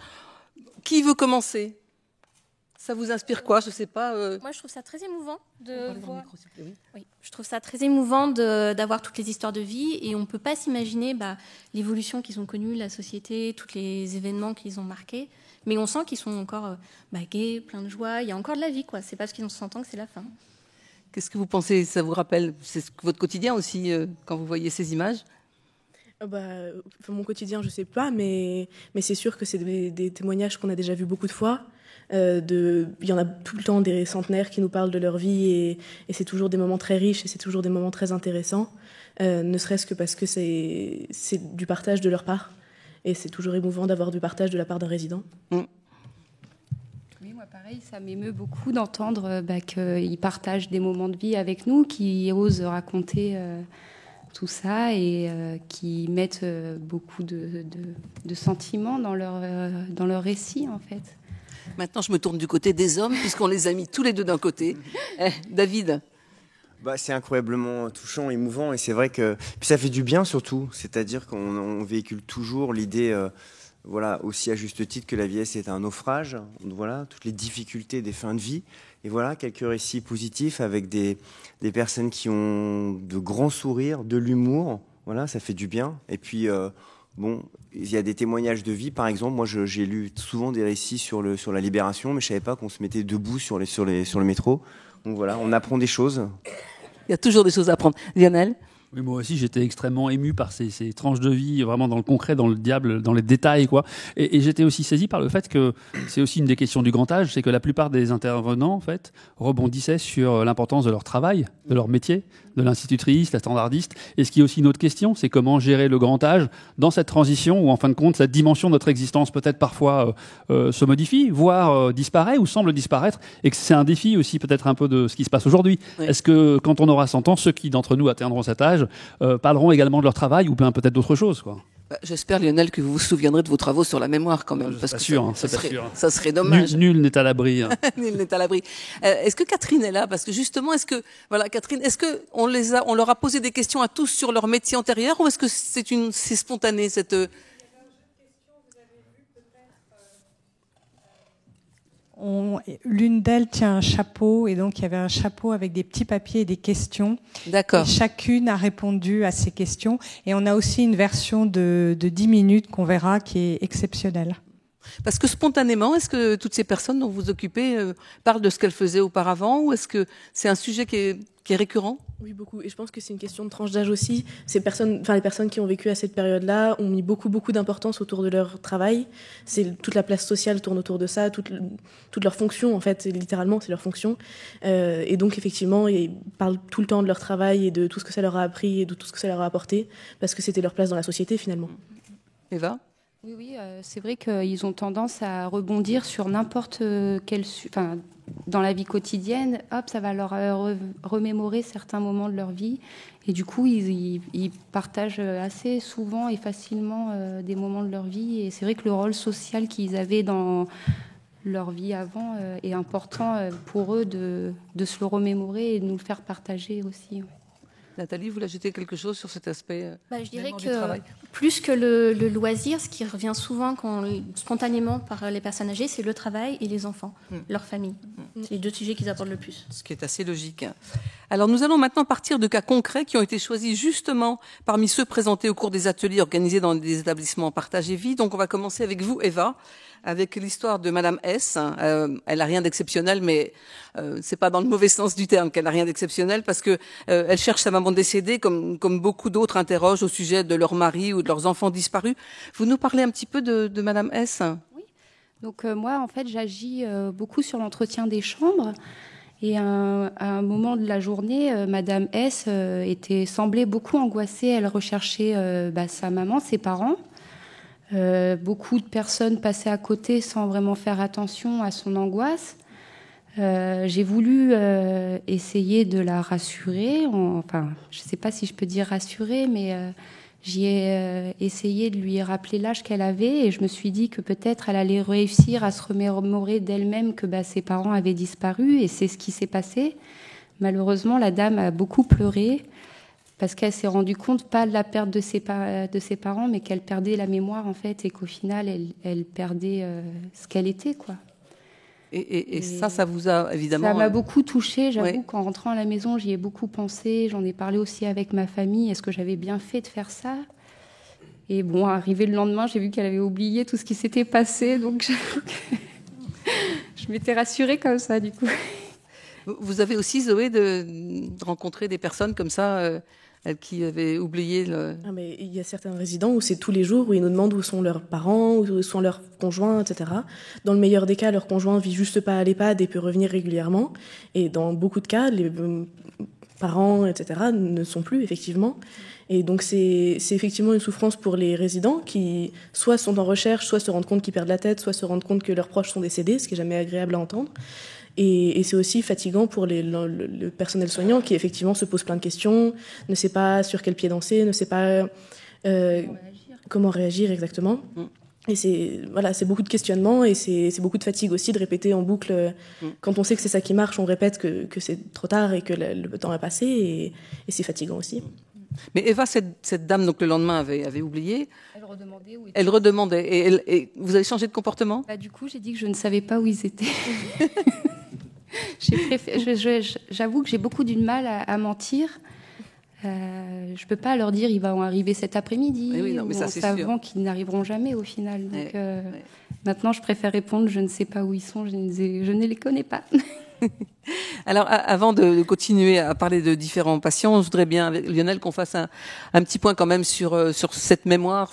Qui veut commencer? Ça vous inspire quoi? Je ne sais pas. Moi, je trouve ça très émouvant de voir. Oui. Oui, je trouve ça très émouvant d'avoir toutes les histoires de vie et on ne peut pas s'imaginer l'évolution qu'ils ont connue, la société, tous les événements qu'ils ont marqués. Mais on sent qu'ils sont encore gays, pleins de joie. Il y a encore de la vie, quoi. C'est pas parce qu'ils ont 100 ans que c'est la fin. Qu'est-ce que vous pensez? Ça vous rappelle votre quotidien aussi quand vous voyez ces images? Mon quotidien, je sais pas, mais c'est sûr que c'est des témoignages qu'on a déjà vus beaucoup de fois. Il y en a tout le temps des centenaires qui nous parlent de leur vie et c'est toujours des moments très riches et c'est toujours des moments très intéressants, ne serait-ce que parce que c'est du partage de leur part et c'est toujours émouvant d'avoir du partage de la part d'un résident. Oui, moi pareil, ça m'émeut beaucoup d'entendre qu'ils partagent des moments de vie avec nous, qu'ils osent raconter tout ça et qui mettent beaucoup de sentiments dans leur récit, en fait. Maintenant, je me tourne du côté des hommes, puisqu'on les a mis tous les deux d'un côté. David? C'est incroyablement touchant, émouvant, et c'est vrai que puis ça fait du bien surtout, c'est-à-dire qu'on véhicule toujours l'idée, aussi à juste titre, que la vieillesse est un naufrage, toutes les difficultés des fins de vie, et voilà, quelques récits positifs avec des personnes qui ont de grands sourires, de l'humour, ça fait du bien, et puis il y a des témoignages de vie, par exemple, moi j'ai lu souvent des récits sur la libération, mais je savais pas qu'on se mettait debout sur le métro. Donc voilà, on apprend des choses. Il y a toujours des choses à apprendre. Lionel? Oui, moi aussi, j'étais extrêmement ému par ces tranches de vie, vraiment dans le concret, dans le diable, dans les détails, quoi. Et j'étais aussi saisi par le fait que c'est aussi une des questions du grand âge, c'est que la plupart des intervenants, en fait, rebondissaient sur l'importance de leur travail, de leur métier, de l'institutrice, la standardiste. Et ce qui est aussi une autre question, c'est comment gérer le grand âge dans cette transition où, en fin de compte, cette dimension de notre existence peut-être parfois se modifie, voire disparaît ou semble disparaître, et que c'est un défi aussi peut-être un peu de ce qui se passe aujourd'hui. Oui. Est-ce que quand on aura 100 ans, ceux qui d'entre nous atteindront cet âge parleront également de leur travail ou bien peut-être d'autres choses, quoi. J'espère, Lionel, que vous vous souviendrez de vos travaux sur la mémoire quand même, parce que ça serait dommage. Nul n'est à l'abri. Hein. Nul n'est à l'abri. Est-ce que Catherine est là? Parce que justement, Catherine, est-ce que on leur a posé des questions à tous sur leur métier antérieur, ou est-ce que c'est spontané cette L'une d'elles tient un chapeau, et donc il y avait un chapeau avec des petits papiers et des questions. D'accord. Et chacune a répondu à ces questions. Et on a aussi une version de 10 minutes qu'on verra qui est exceptionnelle. Parce que spontanément, est-ce que toutes ces personnes dont vous vous occupez parlent de ce qu'elles faisaient auparavant, ou est-ce que c'est un sujet qui est récurrent? Oui, beaucoup. Et je pense que c'est une question de tranche d'âge aussi. Les personnes qui ont vécu à cette période-là ont mis beaucoup d'importance autour de leur travail. Toute la place sociale tourne autour de ça, toute leur fonction, en fait, littéralement, c'est leur fonction. Et donc, effectivement, ils parlent tout le temps de leur travail et de tout ce que ça leur a appris et de tout ce que ça leur a apporté, parce que c'était leur place dans la société, finalement. Eva? Oui, c'est vrai qu'ils ont tendance à rebondir sur n'importe quel... dans la vie quotidienne, ça va leur remémorer certains moments de leur vie. Et du coup, ils partagent assez souvent et facilement des moments de leur vie. Et c'est vrai que le rôle social qu'ils avaient dans leur vie avant est important pour eux de se le remémorer et de nous le faire partager aussi. Nathalie, vous voulez ajouter quelque chose sur cet aspect je dirais que plus que le loisir, ce qui revient souvent spontanément par les personnes âgées, c'est le travail et les enfants, leur famille. C'est les deux sujets qu'ils abordent le plus. Ce qui est assez logique. Alors nous allons maintenant partir de cas concrets qui ont été choisis justement parmi ceux présentés au cours des ateliers organisés dans des établissements Partage et Vie. Donc on va commencer avec vous, Eva, avec l'histoire de Madame S. Elle n'a rien d'exceptionnel, mais c'est pas dans le mauvais sens du terme qu'elle n'a rien d'exceptionnel, parce que elle cherche sa maman décédée, comme beaucoup d'autres interrogent au sujet de leur mari ou de leurs enfants disparus. Vous nous parlez un petit peu de Madame S? Oui. Donc moi, en fait, j'agis beaucoup sur l'entretien des chambres. Et à un moment de la journée, Madame S semblait beaucoup angoissée. Elle recherchait sa maman, ses parents. Beaucoup de personnes passaient à côté sans vraiment faire attention à son angoisse. J'ai voulu essayer de la rassurer. Je ne sais pas si je peux dire rassurer, mais j'y ai essayé de lui rappeler l'âge qu'elle avait, et je me suis dit que peut-être elle allait réussir à se remémorer d'elle-même que ses parents avaient disparu, et c'est ce qui s'est passé. Malheureusement, la dame a beaucoup pleuré, parce qu'elle s'est rendue compte, pas de la perte de ses parents, mais qu'elle perdait la mémoire, en fait, et qu'au final, elle perdait ce qu'elle était, quoi. Et ça vous a évidemment... Ça m'a beaucoup touchée. J'avoue qu'en rentrant à la maison, j'y ai beaucoup pensé. J'en ai parlé aussi avec ma famille. Est-ce que j'avais bien fait de faire ça ? Et bon, arrivé le lendemain, j'ai vu qu'elle avait oublié tout ce qui s'était passé. Donc, je m'étais rassurée comme ça, du coup. Vous avez aussi, Zoé, de rencontrer des personnes comme ça qui avaient oublié mais il y a certains résidents où c'est tous les jours, où ils nous demandent où sont leurs parents, où sont leurs conjoints, etc. Dans le meilleur des cas, leur conjoint vit juste pas à l'EHPAD et peut revenir régulièrement. Et dans beaucoup de cas, les parents, etc., ne sont plus, effectivement. Et donc c'est effectivement une souffrance pour les résidents qui soit sont en recherche, soit se rendent compte qu'ils perdent la tête, soit se rendent compte que leurs proches sont décédés, ce qui est jamais agréable à entendre. Et c'est aussi fatigant pour le personnel soignant qui effectivement se pose plein de questions, ne sait pas sur quel pied danser, ne sait pas comment réagir exactement. Et c'est beaucoup de questionnements et c'est beaucoup de fatigue aussi de répéter en boucle. Quand on sait que c'est ça qui marche, on répète que c'est trop tard et que le temps a passé et c'est fatigant aussi. Mais Eva, cette dame, donc le lendemain, avait oublié. Elle redemandait où Elle redemandait. Et vous avez changé de comportement ? Du coup, j'ai dit que je ne savais pas où ils étaient. J'avoue que j'ai beaucoup du mal à mentir. Je ne peux pas leur dire ils vont arriver cet après-midi, en savant qu'ils n'arriveront jamais au final. Donc, maintenant, je préfère répondre je ne sais pas où ils sont, je ne les connais pas. Alors, avant de continuer à parler de différents patients, je voudrais bien, avec Lionel, qu'on fasse un petit point quand même sur cette mémoire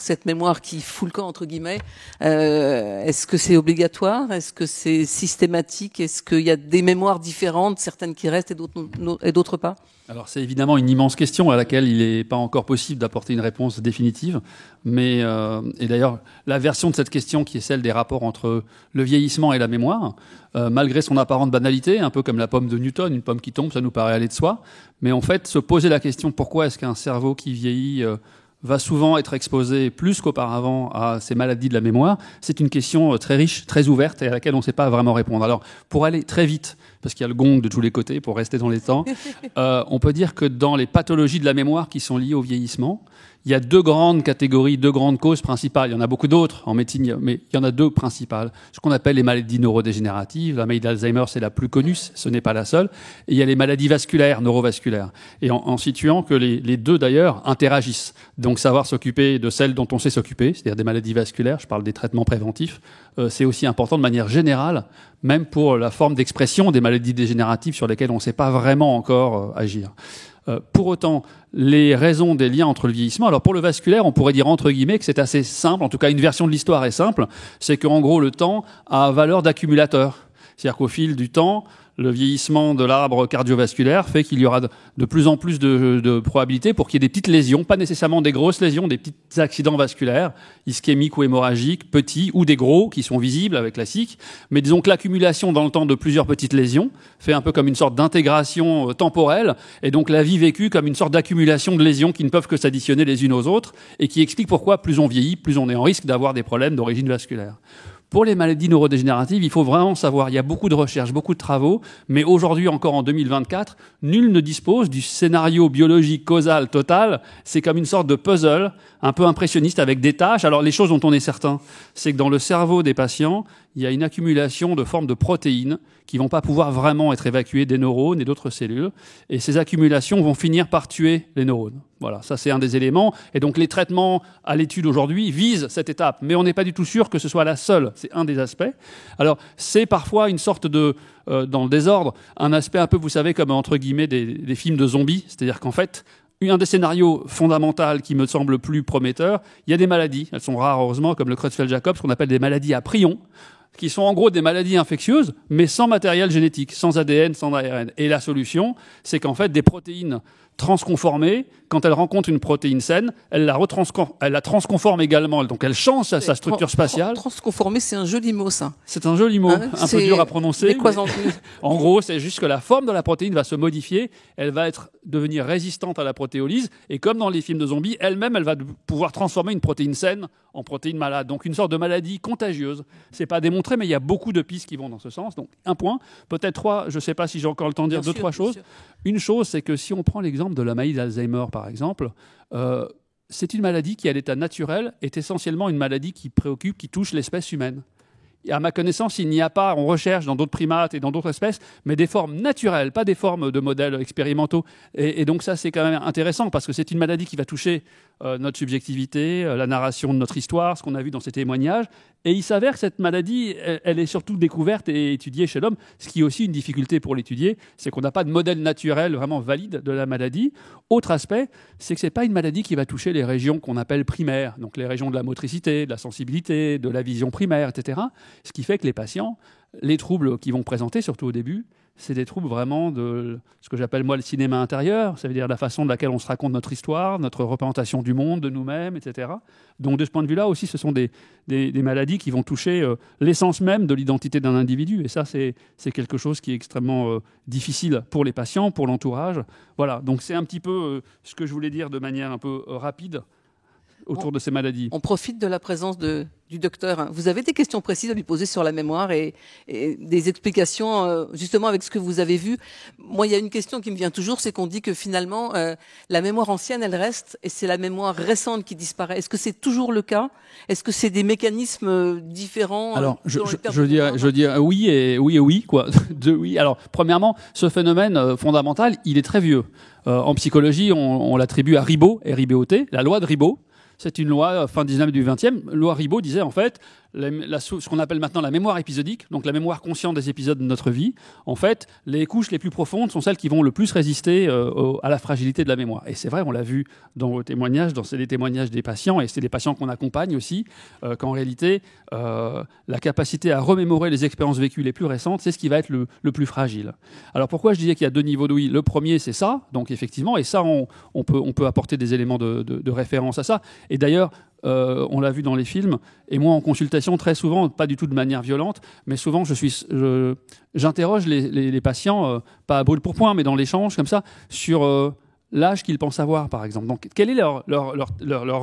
qui fout le camp, entre guillemets. Est-ce que c'est obligatoire ? Est-ce que c'est systématique ? Est-ce qu'il y a des mémoires différentes, certaines qui restent et d'autres pas ? Alors c'est évidemment une immense question à laquelle il n'est pas encore possible d'apporter une réponse définitive. Mais et d'ailleurs, la version de cette question qui est celle des rapports entre le vieillissement et la mémoire, malgré son apparente banalité, un peu comme la pomme de Newton, une pomme qui tombe, ça nous paraît aller de soi. Mais en fait, se poser la question pourquoi est-ce qu'un cerveau qui vieillit va souvent être exposé plus qu'auparavant à ces maladies de la mémoire, c'est une question très riche, très ouverte et à laquelle on ne sait pas vraiment répondre. Alors, pour aller très vite, parce qu'il y a le gong de tous les côtés, pour rester dans les temps, on peut dire que dans les pathologies de la mémoire qui sont liées au vieillissement, il y a deux grandes catégories, deux grandes causes principales. Il y en a beaucoup d'autres en médecine, mais il y en a deux principales. Ce qu'on appelle les maladies neurodégénératives. La maladie d'Alzheimer, c'est la plus connue, ce n'est pas la seule. Et il y a les maladies vasculaires, neurovasculaires. Et en situant que les deux, d'ailleurs, interagissent. Donc, savoir s'occuper de celles dont on sait s'occuper, c'est-à-dire des maladies vasculaires, je parle des traitements préventifs, c'est aussi important de manière générale, même pour la forme d'expression des maladies dégénératives sur lesquelles on ne sait pas vraiment encore agir. Pour autant, les raisons des liens entre le vieillissement, alors pour le vasculaire, on pourrait dire entre guillemets que c'est assez simple, en tout cas une version de l'histoire est simple, c'est qu'en gros le temps a valeur d'accumulateur. C'est-à-dire qu'au fil du temps, le vieillissement de l'arbre cardiovasculaire fait qu'il y aura de plus en plus de probabilités pour qu'il y ait des petites lésions, pas nécessairement des grosses lésions, des petits accidents vasculaires, ischémiques ou hémorragiques, petits, ou des gros, qui sont visibles avec la SIC. Mais disons que l'accumulation dans le temps de plusieurs petites lésions fait un peu comme une sorte d'intégration temporelle, et donc la vie vécue comme une sorte d'accumulation de lésions qui ne peuvent que s'additionner les unes aux autres, et qui explique pourquoi plus on vieillit, plus on est en risque d'avoir des problèmes d'origine vasculaire. Pour les maladies neurodégénératives, il faut vraiment savoir, il y a beaucoup de recherches, beaucoup de travaux, mais aujourd'hui, encore en 2024, nul ne dispose du scénario biologique causal total. C'est comme une sorte de puzzle un peu impressionniste avec des tâches. Alors, les choses dont on est certain, c'est que dans le cerveau des patients, il y a une accumulation de formes de protéines qui vont pas pouvoir vraiment être évacuées des neurones et d'autres cellules. Et ces accumulations vont finir par tuer les neurones. Voilà, ça c'est un des éléments. Et donc les traitements à l'étude aujourd'hui visent cette étape. Mais on n'est pas du tout sûr que ce soit la seule. C'est un des aspects. Alors c'est parfois une sorte de, dans le désordre, un aspect un peu, vous savez, comme entre guillemets des films de zombies. C'est-à-dire qu'en fait, un des scénarios fondamentaux qui me semble le plus prometteur, il y a des maladies, elles sont rares heureusement, comme le Creutzfeldt-Jakob, ce qu'on appelle des maladies à prions, qui sont en gros des maladies infectieuses, mais sans matériel génétique, sans ADN, sans ARN. Et la solution, c'est qu'en fait, des protéines transconformées, quand elles rencontrent une protéine saine, elle la transconforme également. Donc elle change sa structure spatiale. Transconformée, c'est un joli mot, ça. C'est un joli mot, un peu dur à prononcer. En gros, c'est juste que la forme de la protéine va se modifier, elle va devenir résistante à la protéolyse, et comme dans les films de zombies, elle-même, elle va pouvoir transformer une protéine saine en protéine malade. Donc une sorte de maladie contagieuse. C'est pas démontré, mais il y a beaucoup de pistes qui vont dans ce sens. Donc un point, peut-être trois, je sais pas si j'ai encore le temps de dire deux, trois choses. Une chose, c'est que si on prend l'exemple de la maladie d'Alzheimer, par exemple, c'est une maladie qui, à l'état naturel, est essentiellement une maladie qui touche l'espèce humaine. à ma connaissance, il n'y a pas, on recherche dans d'autres primates et dans d'autres espèces, mais des formes naturelles, pas des formes de modèles expérimentaux. Et donc ça, c'est quand même intéressant parce que c'est une maladie qui va toucher notre subjectivité, la narration de notre histoire, ce qu'on a vu dans ces témoignages. Et il s'avère que cette maladie, elle est surtout découverte et étudiée chez l'homme, ce qui est aussi une difficulté pour l'étudier, c'est qu'on n'a pas de modèle naturel vraiment valide de la maladie. Autre aspect, c'est que ce n'est pas une maladie qui va toucher les régions qu'on appelle primaires, donc les régions de la motricité, de la sensibilité, de la vision primaire, etc. Ce qui fait que les patients, les troubles qu'ils vont présenter, surtout au début, c'est des troubles vraiment de ce que j'appelle moi le cinéma intérieur, ça veut dire la façon de laquelle on se raconte notre histoire, notre représentation du monde, de nous-mêmes, etc. Donc de ce point de vue-là aussi, ce sont des maladies qui vont toucher l'essence même de l'identité d'un individu. Et ça, c'est quelque chose qui est extrêmement difficile pour les patients, pour l'entourage. Voilà, donc c'est un petit peu ce que je voulais dire de manière un peu rapide autour de ces maladies. On profite de la présence du docteur. Vous avez des questions précises à lui poser sur la mémoire et des explications justement avec ce que vous avez vu. Moi, il y a une question qui me vient toujours, c'est qu'on dit que finalement, la mémoire ancienne, elle reste et c'est la mémoire récente qui disparaît. Est-ce que c'est toujours le cas? Est-ce que c'est des mécanismes différents? Alors, je dis oui et oui, quoi. Oui. Alors, premièrement, ce phénomène fondamental, il est très vieux. En psychologie, on l'attribue à Ribot, R-I-B-O-T, la loi de Ribot. C'est une loi fin 19e du 20e. Loi Ribot disait en fait ce qu'on appelle maintenant la mémoire épisodique, donc la mémoire consciente des épisodes de notre vie. En fait, les couches les plus profondes sont celles qui vont le plus résister à la fragilité de la mémoire. Et c'est vrai, on l'a vu dans vos témoignages, c'est les témoignages des patients, et c'est des patients qu'on accompagne aussi, qu'en réalité, la capacité à remémorer les expériences vécues les plus récentes, c'est ce qui va être le plus fragile. Alors pourquoi je disais qu'il y a deux niveaux d'ouïe? Le premier, c'est ça, donc effectivement, et ça, on peut apporter des éléments de référence à ça. Et d'ailleurs, on l'a vu dans les films, et moi en consultation très souvent, pas du tout de manière violente, mais souvent j'interroge les patients, pas à brûle pour point, mais dans l'échange comme ça, sur l'âge qu'ils pensent avoir, par exemple. Donc quel est leur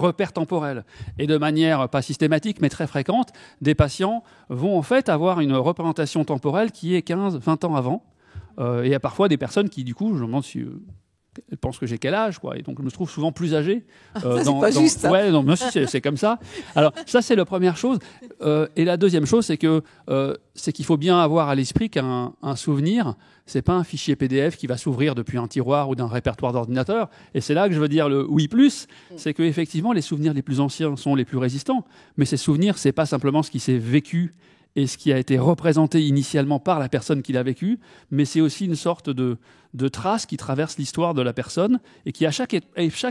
repère temporel? Et de manière pas systématique, mais très fréquente, des patients vont en fait avoir une représentation temporelle qui est 15-20 ans avant, et il y a parfois des personnes qui, du coup, je me demande si... Elle pense que j'ai quel âge, quoi, et donc je me trouve souvent plus âgé. C'est pas juste. Ça. Ouais, non, mais si, c'est comme ça. Alors ça, c'est la première chose. Et la deuxième chose, c'est qu'il faut bien avoir à l'esprit qu'un souvenir, c'est pas un fichier PDF qui va s'ouvrir depuis un tiroir ou d'un répertoire d'ordinateur. Et c'est là que je veux dire le oui plus, c'est que effectivement, les souvenirs les plus anciens sont les plus résistants. Mais ces souvenirs, c'est pas simplement ce qui s'est vécu et ce qui a été représenté initialement par la personne qui l'a vécu, mais c'est aussi une sorte de trace qui traverse l'histoire de la personne et qui, à chaque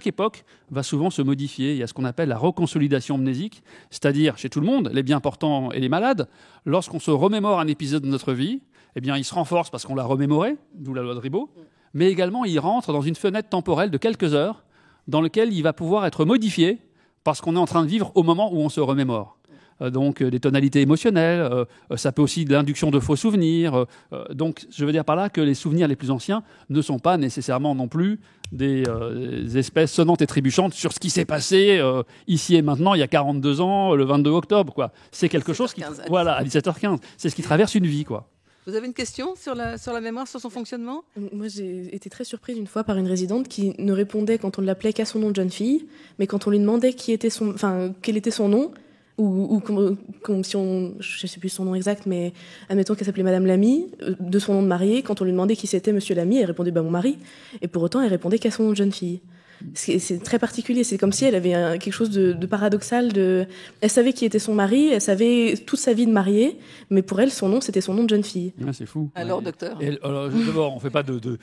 époque, va souvent se modifier. Il y a ce qu'on appelle la reconsolidation mnésique, c'est-à-dire, chez tout le monde, les bien portants et les malades, lorsqu'on se remémore un épisode de notre vie, eh bien, il se renforce parce qu'on l'a remémoré, d'où la loi de Ribot, mais également, il rentre dans une fenêtre temporelle de quelques heures dans laquelle il va pouvoir être modifié parce qu'on est en train de vivre au moment où on se remémore. Donc des tonalités émotionnelles, ça peut aussi de l'induction de faux souvenirs. Donc je veux dire par là que les souvenirs les plus anciens ne sont pas nécessairement non plus des espèces sonnantes et trébuchantes sur ce qui s'est passé ici et maintenant, il y a 42 ans, le 22 octobre. Quoi. C'est quelque chose qui... Voilà, à 17h15. C'est ce qui traverse une vie, quoi. Vous avez une question sur la mémoire, sur son fonctionnement? Moi, j'ai été très surprise une fois par une résidente qui ne répondait quand on l'appelait qu'à son nom de jeune fille, mais quand on lui demandait quel était son nom, ou si on, je sais plus son nom exact, mais admettons qu'elle s'appelait Madame Lamy, de son nom de mariée, quand on lui demandait qui c'était Monsieur Lamy, elle répondait mon mari, et pour autant elle répondait qu'à son nom de jeune fille. C'est très particulier, c'est comme si elle avait quelque chose de paradoxal. Elle savait qui était son mari, elle savait toute sa vie de mariée, mais pour elle, son nom, c'était son nom de jeune fille. Ouais, c'est fou. Alors, docteur d'abord, on fait pas il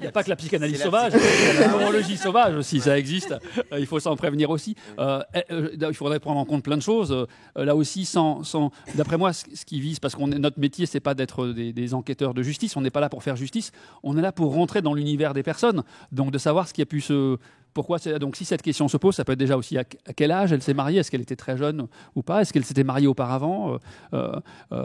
n'y a pas que la psychanalyse sauvage, il y a la neurologie sauvage aussi, ça existe. Il faut s'en prévenir aussi. Il faudrait prendre en compte plein de choses. Là aussi, d'après moi, ce qui vise, parce que notre métier, c'est pas d'être des enquêteurs de justice, on n'est pas là pour faire justice, on est là pour rentrer dans l'univers des personnes, donc de savoir ce qui a pu donc si cette question se pose, ça peut être déjà aussi à quel âge elle s'est mariée, est-ce qu'elle était très jeune ou pas, est-ce qu'elle s'était mariée auparavant,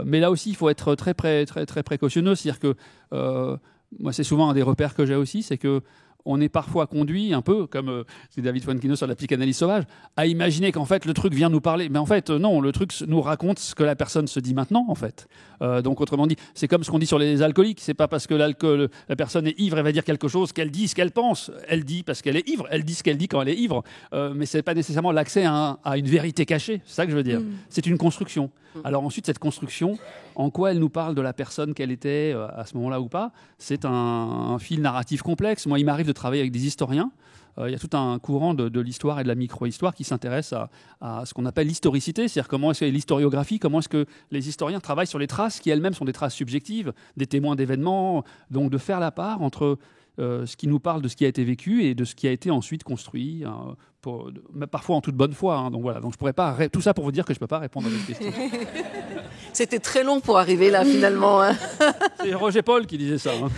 mais là aussi il faut être très précautionneux, c'est-à-dire que moi c'est souvent un des repères que j'ai aussi, c'est que on est parfois conduit, un peu comme c'est David Fuenquinos sur la psychanalyse sauvage, à imaginer qu'en fait le truc vient nous parler. Mais en fait, non, le truc nous raconte ce que la personne se dit maintenant, en fait. Donc autrement dit, c'est comme ce qu'on dit sur les alcooliques. C'est pas parce que la personne est ivre, elle va dire quelque chose qu'elle dit ce qu'elle pense. Elle dit parce qu'elle est ivre, elle dit ce qu'elle dit quand elle est ivre. Mais c'est pas nécessairement l'accès à une vérité cachée. C'est ça que je veux dire. C'est une construction. Alors ensuite, cette construction, en quoi elle nous parle de la personne qu'elle était à ce moment-là ou pas, c'est un fil narratif complexe. Moi, il m'arrive de travailler avec des historiens. Il y a tout un courant de l'histoire et de la micro-histoire qui s'intéresse à ce qu'on appelle l'historicité, c'est-à-dire comment est-ce que l'historiographie, comment est-ce que les historiens travaillent sur les traces qui elles-mêmes sont des traces subjectives, des témoins d'événements, donc de faire la part entre ce qui nous parle de ce qui a été vécu et de ce qui a été ensuite construit, parfois en toute bonne foi. Hein. Donc voilà, donc je pourrais pas tout ça pour vous dire que je peux pas répondre à votre question. C'était très long pour arriver là finalement. Hein. C'est Roger Paul qui disait ça. Hein.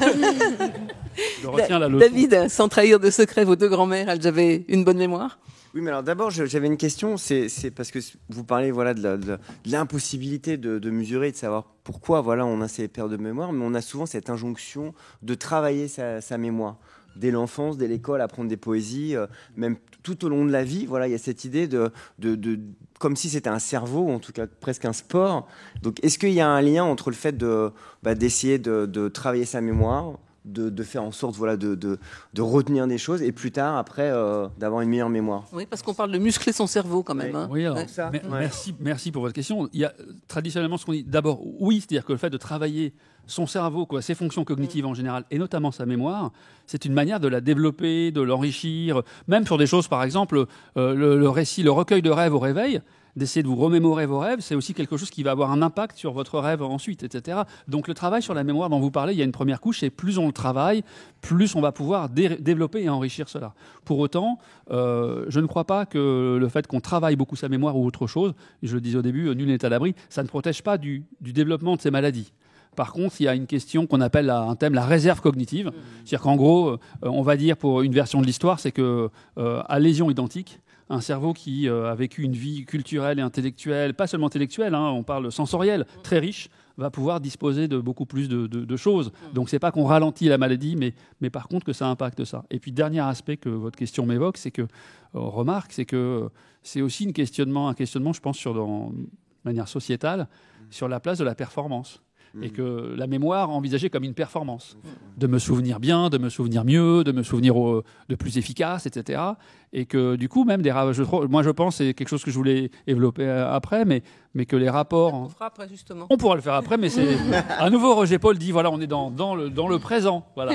Je retiens la leçon. David, sans trahir de secret, vos deux grands-mères, elles avaient une bonne mémoire? Oui, mais alors d'abord, j'avais une question. C'est parce que vous parlez de l'impossibilité de mesurer, de savoir pourquoi on a ces pertes de mémoire, mais on a souvent cette injonction de travailler sa mémoire. Dès l'enfance, dès l'école, apprendre des poésies, même tout au long de la vie, il y a cette idée de comme si c'était un cerveau, ou en tout cas presque un sport. Donc, est-ce qu'il y a un lien entre le fait d'essayer de travailler sa mémoire, de faire en sorte de retenir des choses et plus tard, après, d'avoir une meilleure mémoire? Oui, parce qu'on parle de muscler son cerveau quand même. Hein. Oui, alors, merci pour votre question. Il y a traditionnellement ce qu'on dit. D'abord, oui, c'est-à-dire que le fait de travailler son cerveau, ses fonctions cognitives en général, et notamment sa mémoire, c'est une manière de la développer, de l'enrichir, même sur des choses, par exemple, le récit, le recueil de rêves au réveil, d'essayer de vous remémorer vos rêves, c'est aussi quelque chose qui va avoir un impact sur votre rêve ensuite, etc. Donc le travail sur la mémoire dont vous parlez, il y a une première couche, et plus on le travaille, plus on va pouvoir développer et enrichir cela. Pour autant, je ne crois pas que le fait qu'on travaille beaucoup sa mémoire ou autre chose, je le disais au début, nul n'est à l'abri, ça ne protège pas du développement de ces maladies. Par contre, il y a une question qu'on appelle un thème la réserve cognitive. C'est-à-dire qu'en gros, on va dire pour une version de l'histoire, c'est que à lésion identique, un cerveau qui a vécu une vie culturelle et intellectuelle, pas seulement intellectuelle, on parle sensorielle, très riche, va pouvoir disposer de beaucoup plus de choses. Donc c'est pas qu'on ralentit la maladie, mais par contre que ça impacte ça. Et puis dernier aspect que votre question m'évoque, c'est que remarque, c'est que c'est aussi un questionnement, je pense, de manière sociétale, sur la place de la performance. Et que la mémoire envisagée comme une performance, de me souvenir bien, de me souvenir mieux, de me souvenir de plus efficace, etc. Et que du coup, même moi je pense, c'est quelque chose que je voulais développer après, mais que les rapports... On le fera après, justement. On pourra le faire après, mais c'est... À nouveau, Roger Paul dit, on est dans le présent. Voilà.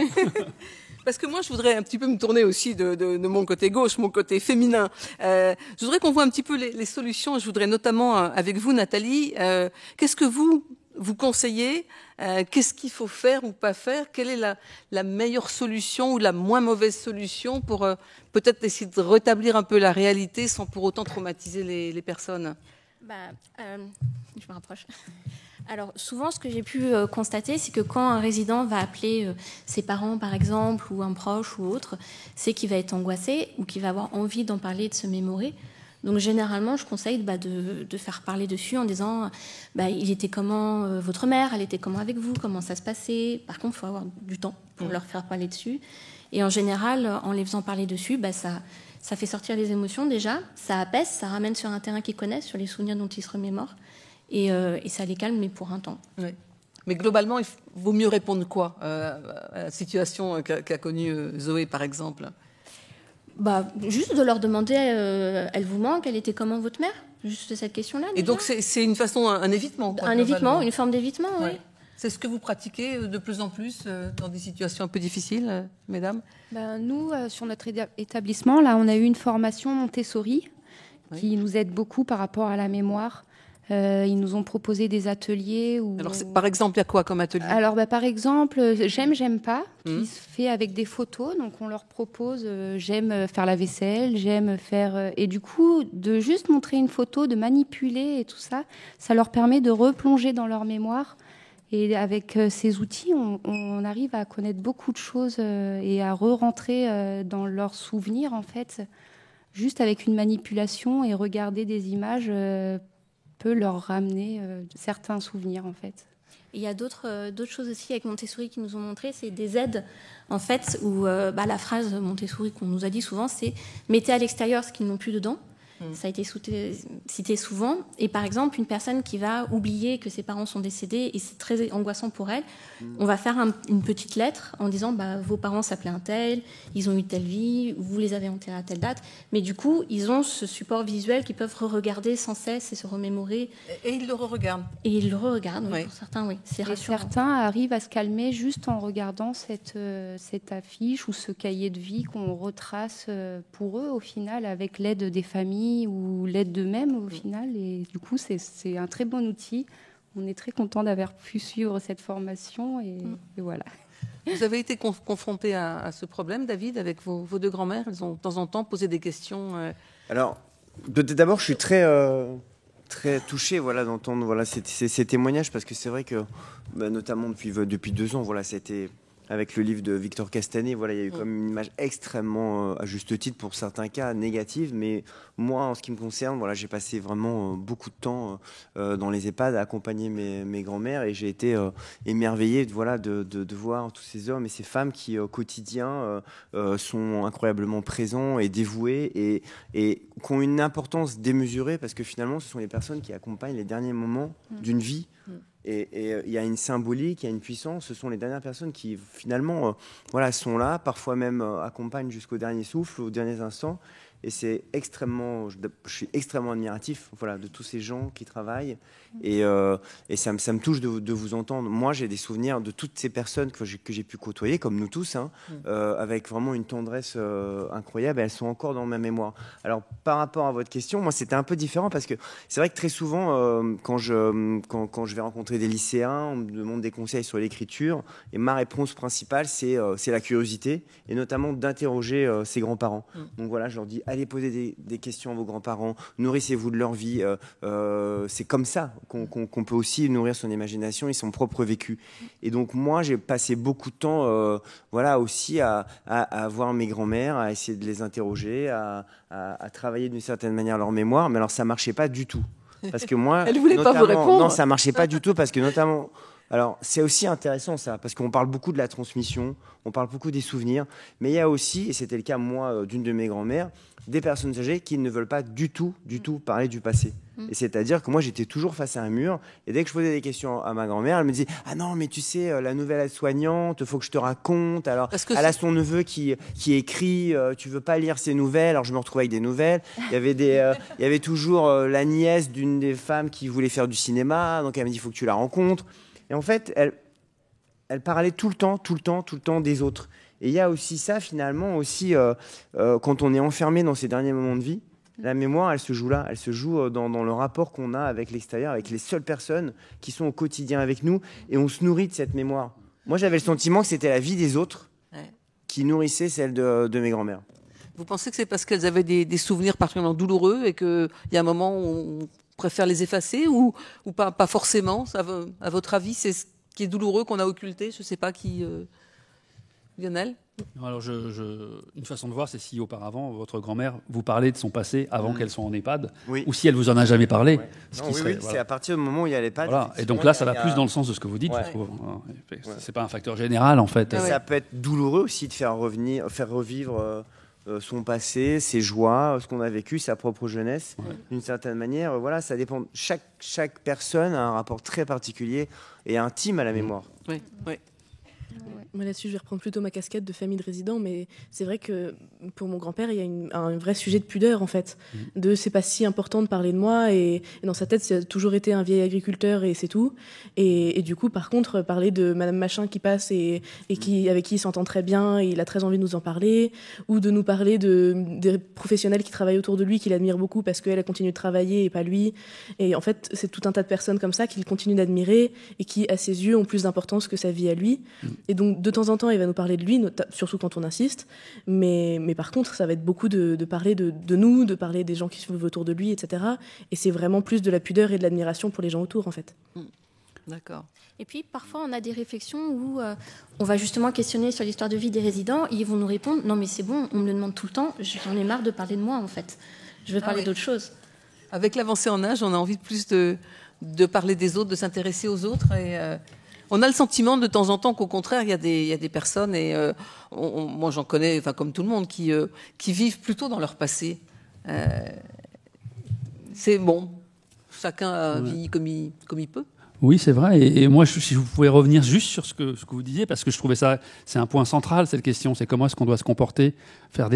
Parce que moi, je voudrais un petit peu me tourner aussi de mon côté gauche, mon côté féminin. Je voudrais qu'on voit un petit peu les solutions. Je voudrais notamment, avec vous, Nathalie, qu'est-ce que vous conseillez, qu'est-ce qu'il faut faire ou pas faire, quelle est la meilleure solution ou la moins mauvaise solution pour peut-être essayer de rétablir un peu la réalité sans pour autant traumatiser les personnes? Je me rapproche. Alors souvent, ce que j'ai pu constater, c'est que quand un résident va appeler ses parents, par exemple, ou un proche ou autre, c'est qu'il va être angoissé ou qu'il va avoir envie d'en parler, de se mémorer. Donc généralement, je conseille de faire parler dessus en disant il était comment votre mère, elle était comment avec vous, comment ça se passait. Par contre, il faut avoir du temps pour leur faire parler dessus. Et en général, en les faisant parler dessus, ça fait sortir les émotions déjà, ça apaise, ça ramène sur un terrain qu'ils connaissent, sur les souvenirs dont ils se remémorent. Et ça les calme, mais pour un temps. Oui. Mais globalement, il vaut mieux répondre quoi à la situation qu'a connue Zoé, par exemple? Juste de leur demander, elle vous manque, elle était comment votre mère? Juste cette question-là. Et donc c'est une façon, un évitement quoi, un évitement, une forme d'évitement, oui. C'est ce que vous pratiquez de plus en plus dans des situations un peu difficiles, mesdames? Nous, sur notre établissement, là, on a eu une formation Montessori qui nous aide beaucoup par rapport à la mémoire. Ils nous ont proposé des ateliers. Alors, par exemple, il y a quoi comme atelier? Alors, par exemple, j'aime pas, qui se fait avec des photos. Donc, on leur propose, j'aime faire la vaisselle, j'aime faire... Et du coup, de juste montrer une photo, de manipuler et tout ça, ça leur permet de replonger dans leur mémoire. Et avec ces outils, on arrive à connaître beaucoup de choses et à re-rentrer dans leurs souvenirs, en fait. Juste avec une manipulation et regarder des images... peut leur ramener certains souvenirs, en fait. Et il y a d'autres choses aussi avec Montessori qui nous ont montré, c'est des aides, en fait, où la phrase Montessori qu'on nous a dit souvent, c'est « mettez à l'extérieur ce qu'ils n'ont plus dedans ». Ça a été cité souvent. Et par exemple, une personne qui va oublier que ses parents sont décédés, et c'est très angoissant pour elle, on va faire une petite lettre en disant vos parents s'appelaient un tel, ils ont eu telle vie, vous les avez enterrés à telle date. Mais du coup, ils ont ce support visuel qu'ils peuvent re-regarder sans cesse et se remémorer. Et ils le re-regardent. Et ils le re-regardent, oui, pour certains, oui. C'est rassurant. Certains arrivent à se calmer juste en regardant cette affiche ou ce cahier de vie qu'on retrace pour eux, au final, avec l'aide des familles ou l'aide d'eux-mêmes au final, et du coup c'est un très bon outil. On est très content d'avoir pu suivre cette formation et voilà. Vous avez été confronté à ce problème, David, avec vos deux grand-mères. Elles ont de temps en temps posé des questions. Alors, d'abord, je suis très touché, voilà, d'entendre ces témoignages, parce que c'est vrai que notamment depuis 2 ans, voilà, c'était avec le livre de Victor Castanet, voilà, il y a eu comme une image extrêmement, à juste titre, pour certains cas, négative. Mais moi, en ce qui me concerne, voilà, j'ai passé vraiment beaucoup de temps dans les EHPAD à accompagner mes grands-mères, et j'ai été émerveillé de voir tous ces hommes et ces femmes qui, au quotidien, sont incroyablement présents et dévoués et qui ont une importance démesurée, parce que finalement, ce sont les personnes qui accompagnent les derniers moments d'une vie. Et il y a une symbolique, il y a une puissance. Ce sont les dernières personnes qui, finalement, sont là, parfois même accompagnent jusqu'au dernier souffle, aux derniers instants. Et je suis extrêmement admiratif, voilà, de tous ces gens qui travaillent. Et ça me touche de vous entendre. Moi, j'ai des souvenirs de toutes ces personnes que j'ai pu côtoyer, comme nous tous, avec vraiment une tendresse incroyable. Et elles sont encore dans ma mémoire. Alors, par rapport à votre question, moi, c'était un peu différent, parce que c'est vrai que très souvent, quand je vais rencontrer des lycéens, on me demande des conseils sur l'écriture. Et ma réponse principale, c'est la curiosité, et notamment d'interroger ses grands-parents. Donc voilà, je leur dis, allez poser des questions à vos grands-parents, nourrissez-vous de leur vie. C'est comme ça qu'on peut aussi nourrir son imagination et son propre vécu. Et donc moi, j'ai passé beaucoup de temps aussi à voir mes grands-mères, à essayer de les interroger, à travailler d'une certaine manière leur mémoire. Mais alors ça marchait pas du tout. Parce que moi, elle voulait pas vous répondre. Non, ça marchait pas du tout, parce que notamment... Alors, c'est aussi intéressant ça, parce qu'on parle beaucoup de la transmission, on parle beaucoup des souvenirs, mais il y a aussi, et c'était le cas moi d'une de mes grand-mères, des personnes âgées qui ne veulent pas du tout parler du passé. Et c'est-à-dire que moi, j'étais toujours face à un mur, et dès que je posais des questions à ma grand-mère, elle me disait « Ah non, mais tu sais, la nouvelle aide-soignante, faut que je te raconte. Alors, elle a son neveu qui écrit, tu veux pas lire ses nouvelles ?» Alors, je me retrouvais avec des nouvelles. Il y avait toujours la nièce d'une des femmes qui voulait faire du cinéma, donc elle me dit « Faut que tu la rencontres. » Et en fait, elle parlait tout le temps des autres. Et il y a aussi ça, finalement, aussi, quand on est enfermé dans ces derniers moments de vie, la mémoire, elle se joue là. Elle se joue dans le rapport qu'on a avec l'extérieur, avec les seules personnes qui sont au quotidien avec nous. Et on se nourrit de cette mémoire. Moi, j'avais le sentiment que c'était la vie des autres qui nourrissait celle de mes grands-mères. Vous pensez que c'est parce qu'elles avaient des souvenirs particulièrement douloureux et qu'il y a un moment où on préfère les effacer ou pas forcément? À votre avis, c'est ce qui est douloureux qu'on a occulté? Je ne sais pas qui... Lionel? Alors, une façon de voir, c'est si auparavant, votre grand-mère vous parlait de son passé avant qu'elle soit en EHPAD, ou si elle vous en a jamais parlé. Ouais. C'est à partir du moment où il y a l'EHPAD. Voilà. Et donc là, ça va plus dans le sens de ce que vous dites, je trouve. C'est pas un facteur général, en fait. Ça peut être douloureux aussi de faire revivre son passé, ses joies, ce qu'on a vécu, sa propre jeunesse, d'une certaine manière. Voilà, ça dépend. Chaque personne a un rapport très particulier et intime à la mémoire. Oui. Moi là-dessus, je vais reprendre plutôt ma casquette de famille de résidents, mais c'est vrai que pour mon grand-père, il y a un vrai sujet de pudeur, en fait. C'est pas si important de parler de moi, et dans sa tête, c'est toujours été un vieil agriculteur, et c'est tout. Et du coup, par contre, parler de Madame Machin qui passe et avec qui il s'entend très bien, et il a très envie de nous en parler, ou de nous parler des professionnels qui travaillent autour de lui, qu'il admire beaucoup parce qu'elle a continué de travailler et pas lui. Et en fait, c'est tout un tas de personnes comme ça qu'il continue d'admirer et qui, à ses yeux, ont plus d'importance que sa vie à lui. Et donc, de temps en temps, il va nous parler de lui, surtout quand on insiste. Mais par contre, ça va être beaucoup de parler de nous, de parler des gens qui se vivent autour de lui, etc. Et c'est vraiment plus de la pudeur et de l'admiration pour les gens autour, en fait. D'accord. Et puis, parfois, on a des réflexions où on va justement questionner sur l'histoire de vie des résidents et ils vont nous répondre « Non, mais c'est bon, on me le demande tout le temps, j'en ai marre de parler de moi, en fait. Je veux parler d'autre chose. » Avec l'avancée en âge, on a envie de plus de parler des autres, de s'intéresser aux autres. On a le sentiment de temps en temps qu'au contraire, il y a des personnes, et moi j'en connais, enfin comme tout le monde, qui vivent plutôt dans leur passé. C'est bon, chacun vit comme il peut. Oui, c'est vrai. Et moi, si vous pouvez revenir juste sur ce que vous disiez, parce que je trouvais ça, c'est un point central, cette question, c'est comment est-ce qu'on doit se comporter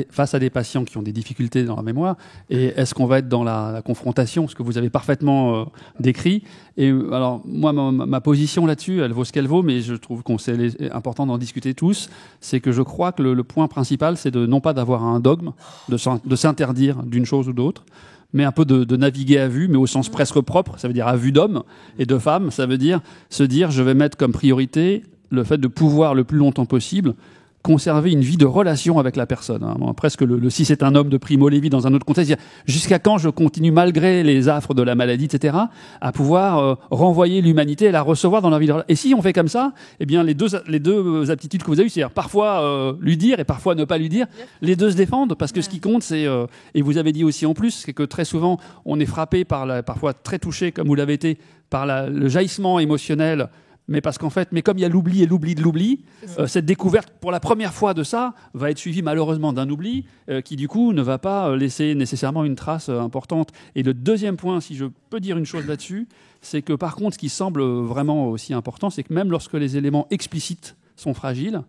face à des patients qui ont des difficultés dans la mémoire, et est-ce qu'on va être dans la confrontation, ce que vous avez parfaitement décrit. Et alors, moi, ma position là-dessus, elle vaut ce qu'elle vaut, mais je trouve qu'on c'est important d'en discuter tous, c'est que je crois que le point principal, c'est non pas d'avoir un dogme, de s'interdire d'une chose ou d'autre, mais un peu de naviguer à vue, mais au sens presque propre, ça veut dire à vue d'homme et de femme, ça veut dire se dire je vais mettre comme priorité le fait de pouvoir le plus longtemps possible conserver une vie de relation avec la personne. Hein. Presque si c'est un homme de Primo Levi dans un autre contexte, jusqu'à quand je continue, malgré les affres de la maladie, etc., à pouvoir renvoyer l'humanité et la recevoir dans la vie de relation. Et si on fait comme ça, eh bien, les deux aptitudes que vous avez eues, c'est-à-dire parfois lui dire et parfois ne pas lui dire, les deux se défendent, parce que ce qui compte, c'est, et vous avez dit aussi en plus, c'est que très souvent, on est frappé parfois très touché, comme vous l'avez été, par le jaillissement émotionnel, mais parce qu'en fait, comme il y a l'oubli et l'oubli de l'oubli, cette découverte pour la première fois de ça va être suivie malheureusement d'un oubli qui du coup ne va pas laisser nécessairement une trace importante. Et le deuxième point, si je peux dire une chose là-dessus, c'est que par contre, ce qui semble vraiment aussi important, c'est que même lorsque les éléments explicites sont fragiles,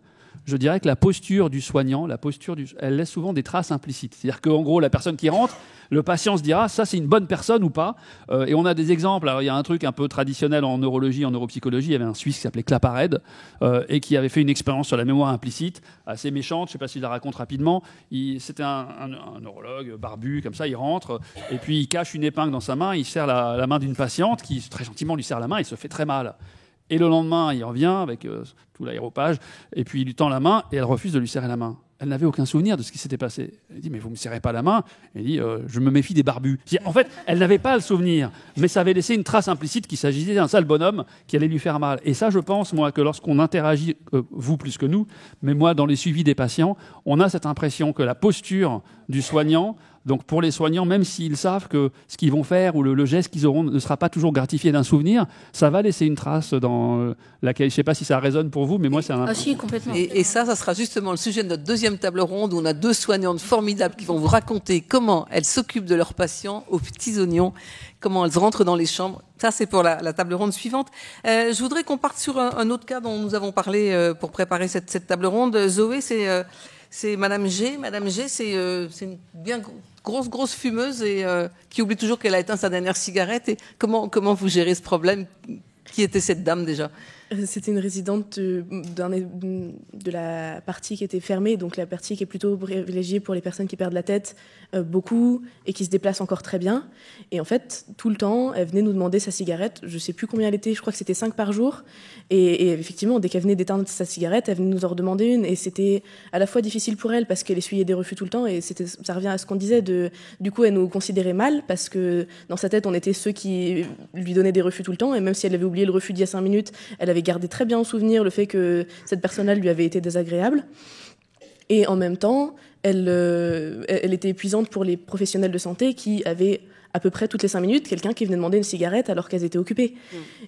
je dirais que la posture du soignant, elle laisse souvent des traces implicites. C'est-à-dire qu'en gros, la personne qui rentre, le patient se dira ça c'est une bonne personne ou pas. Et on a des exemples. Alors il y a un truc un peu traditionnel en neurologie, en neuropsychologie. Il y avait un Suisse qui s'appelait Claparède et qui avait fait une expérience sur la mémoire implicite assez méchante. Je ne sais pas si je la raconte rapidement. C'était un neurologue barbu comme ça. Il rentre et puis il cache une épingle dans sa main. Il serre la main d'une patiente qui très gentiment lui serre la main. Il se fait très mal. Et le lendemain, il revient avec tout l'aéropage, et puis il lui tend la main, et elle refuse de lui serrer la main. Elle n'avait aucun souvenir de ce qui s'était passé. Elle dit, mais vous ne me serrez pas la main. Elle dit, je me méfie des barbus. En fait, elle n'avait pas le souvenir, mais ça avait laissé une trace implicite qu'il s'agissait d'un sale bonhomme qui allait lui faire mal. Et ça, je pense, moi, que lorsqu'on interagit, vous plus que nous, mais moi, dans les suivis des patients, on a cette impression que la posture du soignant, donc pour les soignants, même s'ils savent que ce qu'ils vont faire ou le geste qu'ils auront ne sera pas toujours gratifié d'un souvenir, ça va laisser une trace dans laquelle, je ne sais pas si ça résonne pour vous, mais moi c'est un... Ah si, complètement. Et ça sera justement le sujet de notre deuxième table ronde où on a deux soignantes formidables qui vont vous raconter comment elles s'occupent de leurs patients aux petits oignons, comment elles rentrent dans les chambres. Ça, c'est pour la table ronde suivante. Je voudrais qu'on parte sur un autre cas dont nous avons parlé pour préparer cette table ronde. Zoé, c'est Madame G. Madame G, c'est une bien grosse fumeuse et qui oublie toujours qu'elle a éteint sa dernière cigarette. Et comment vous gérez ce problème? Qui était cette dame déjà? C'était une résidente de la partie qui était fermée, donc la partie qui est plutôt privilégiée pour les personnes qui perdent la tête beaucoup et qui se déplacent encore très bien. Et en fait, tout le temps, elle venait nous demander sa cigarette. Je ne sais plus combien elle était, je crois que c'était 5 par jour. Et effectivement, dès qu'elle venait d'éteindre sa cigarette, elle venait nous en redemander une. Et c'était à la fois difficile pour elle parce qu'elle essuyait des refus tout le temps. Et ça revient à ce qu'on disait. Du coup, elle nous considérait mal parce que dans sa tête, on était ceux qui lui donnaient des refus tout le temps. Et même si elle avait oublié le refus d'il y a 5 minutes, elle avait gardé très bien en souvenir le fait que cette personne-là lui avait été désagréable. Et en même temps, elle était épuisante pour les professionnels de santé qui avaient à peu près toutes les 5 minutes quelqu'un qui venait demander une cigarette alors qu'elles étaient occupées.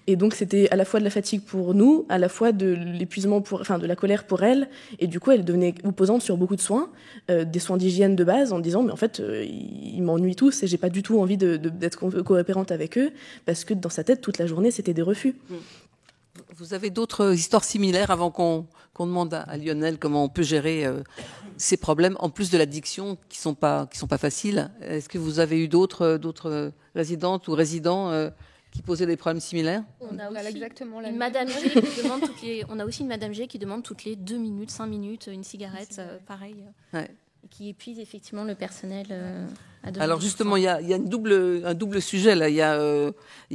Et donc c'était à la fois de la fatigue pour nous, à la fois de l'épuisement de la colère pour elle. Et du coup, elle devenait opposante sur beaucoup de soins, des soins d'hygiène de base, en disant mais en fait ils m'ennuient tous et j'ai pas du tout envie d'être coopérante avec eux parce que dans sa tête toute la journée c'était des refus. Vous avez d'autres histoires similaires avant qu'on demande à Lionel comment on peut gérer ces problèmes, en plus de l'addiction qui sont pas faciles. Est-ce que vous avez eu d'autres résidentes ou résidents qui posaient des problèmes similaires? On a aussi exactement une Madame G qui demande on a aussi une Madame G qui demande toutes les 2 minutes, 5 minutes une cigarette, pareil. Ouais. Qui épuise effectivement le personnel. Alors justement, il y a un double sujet là. Il y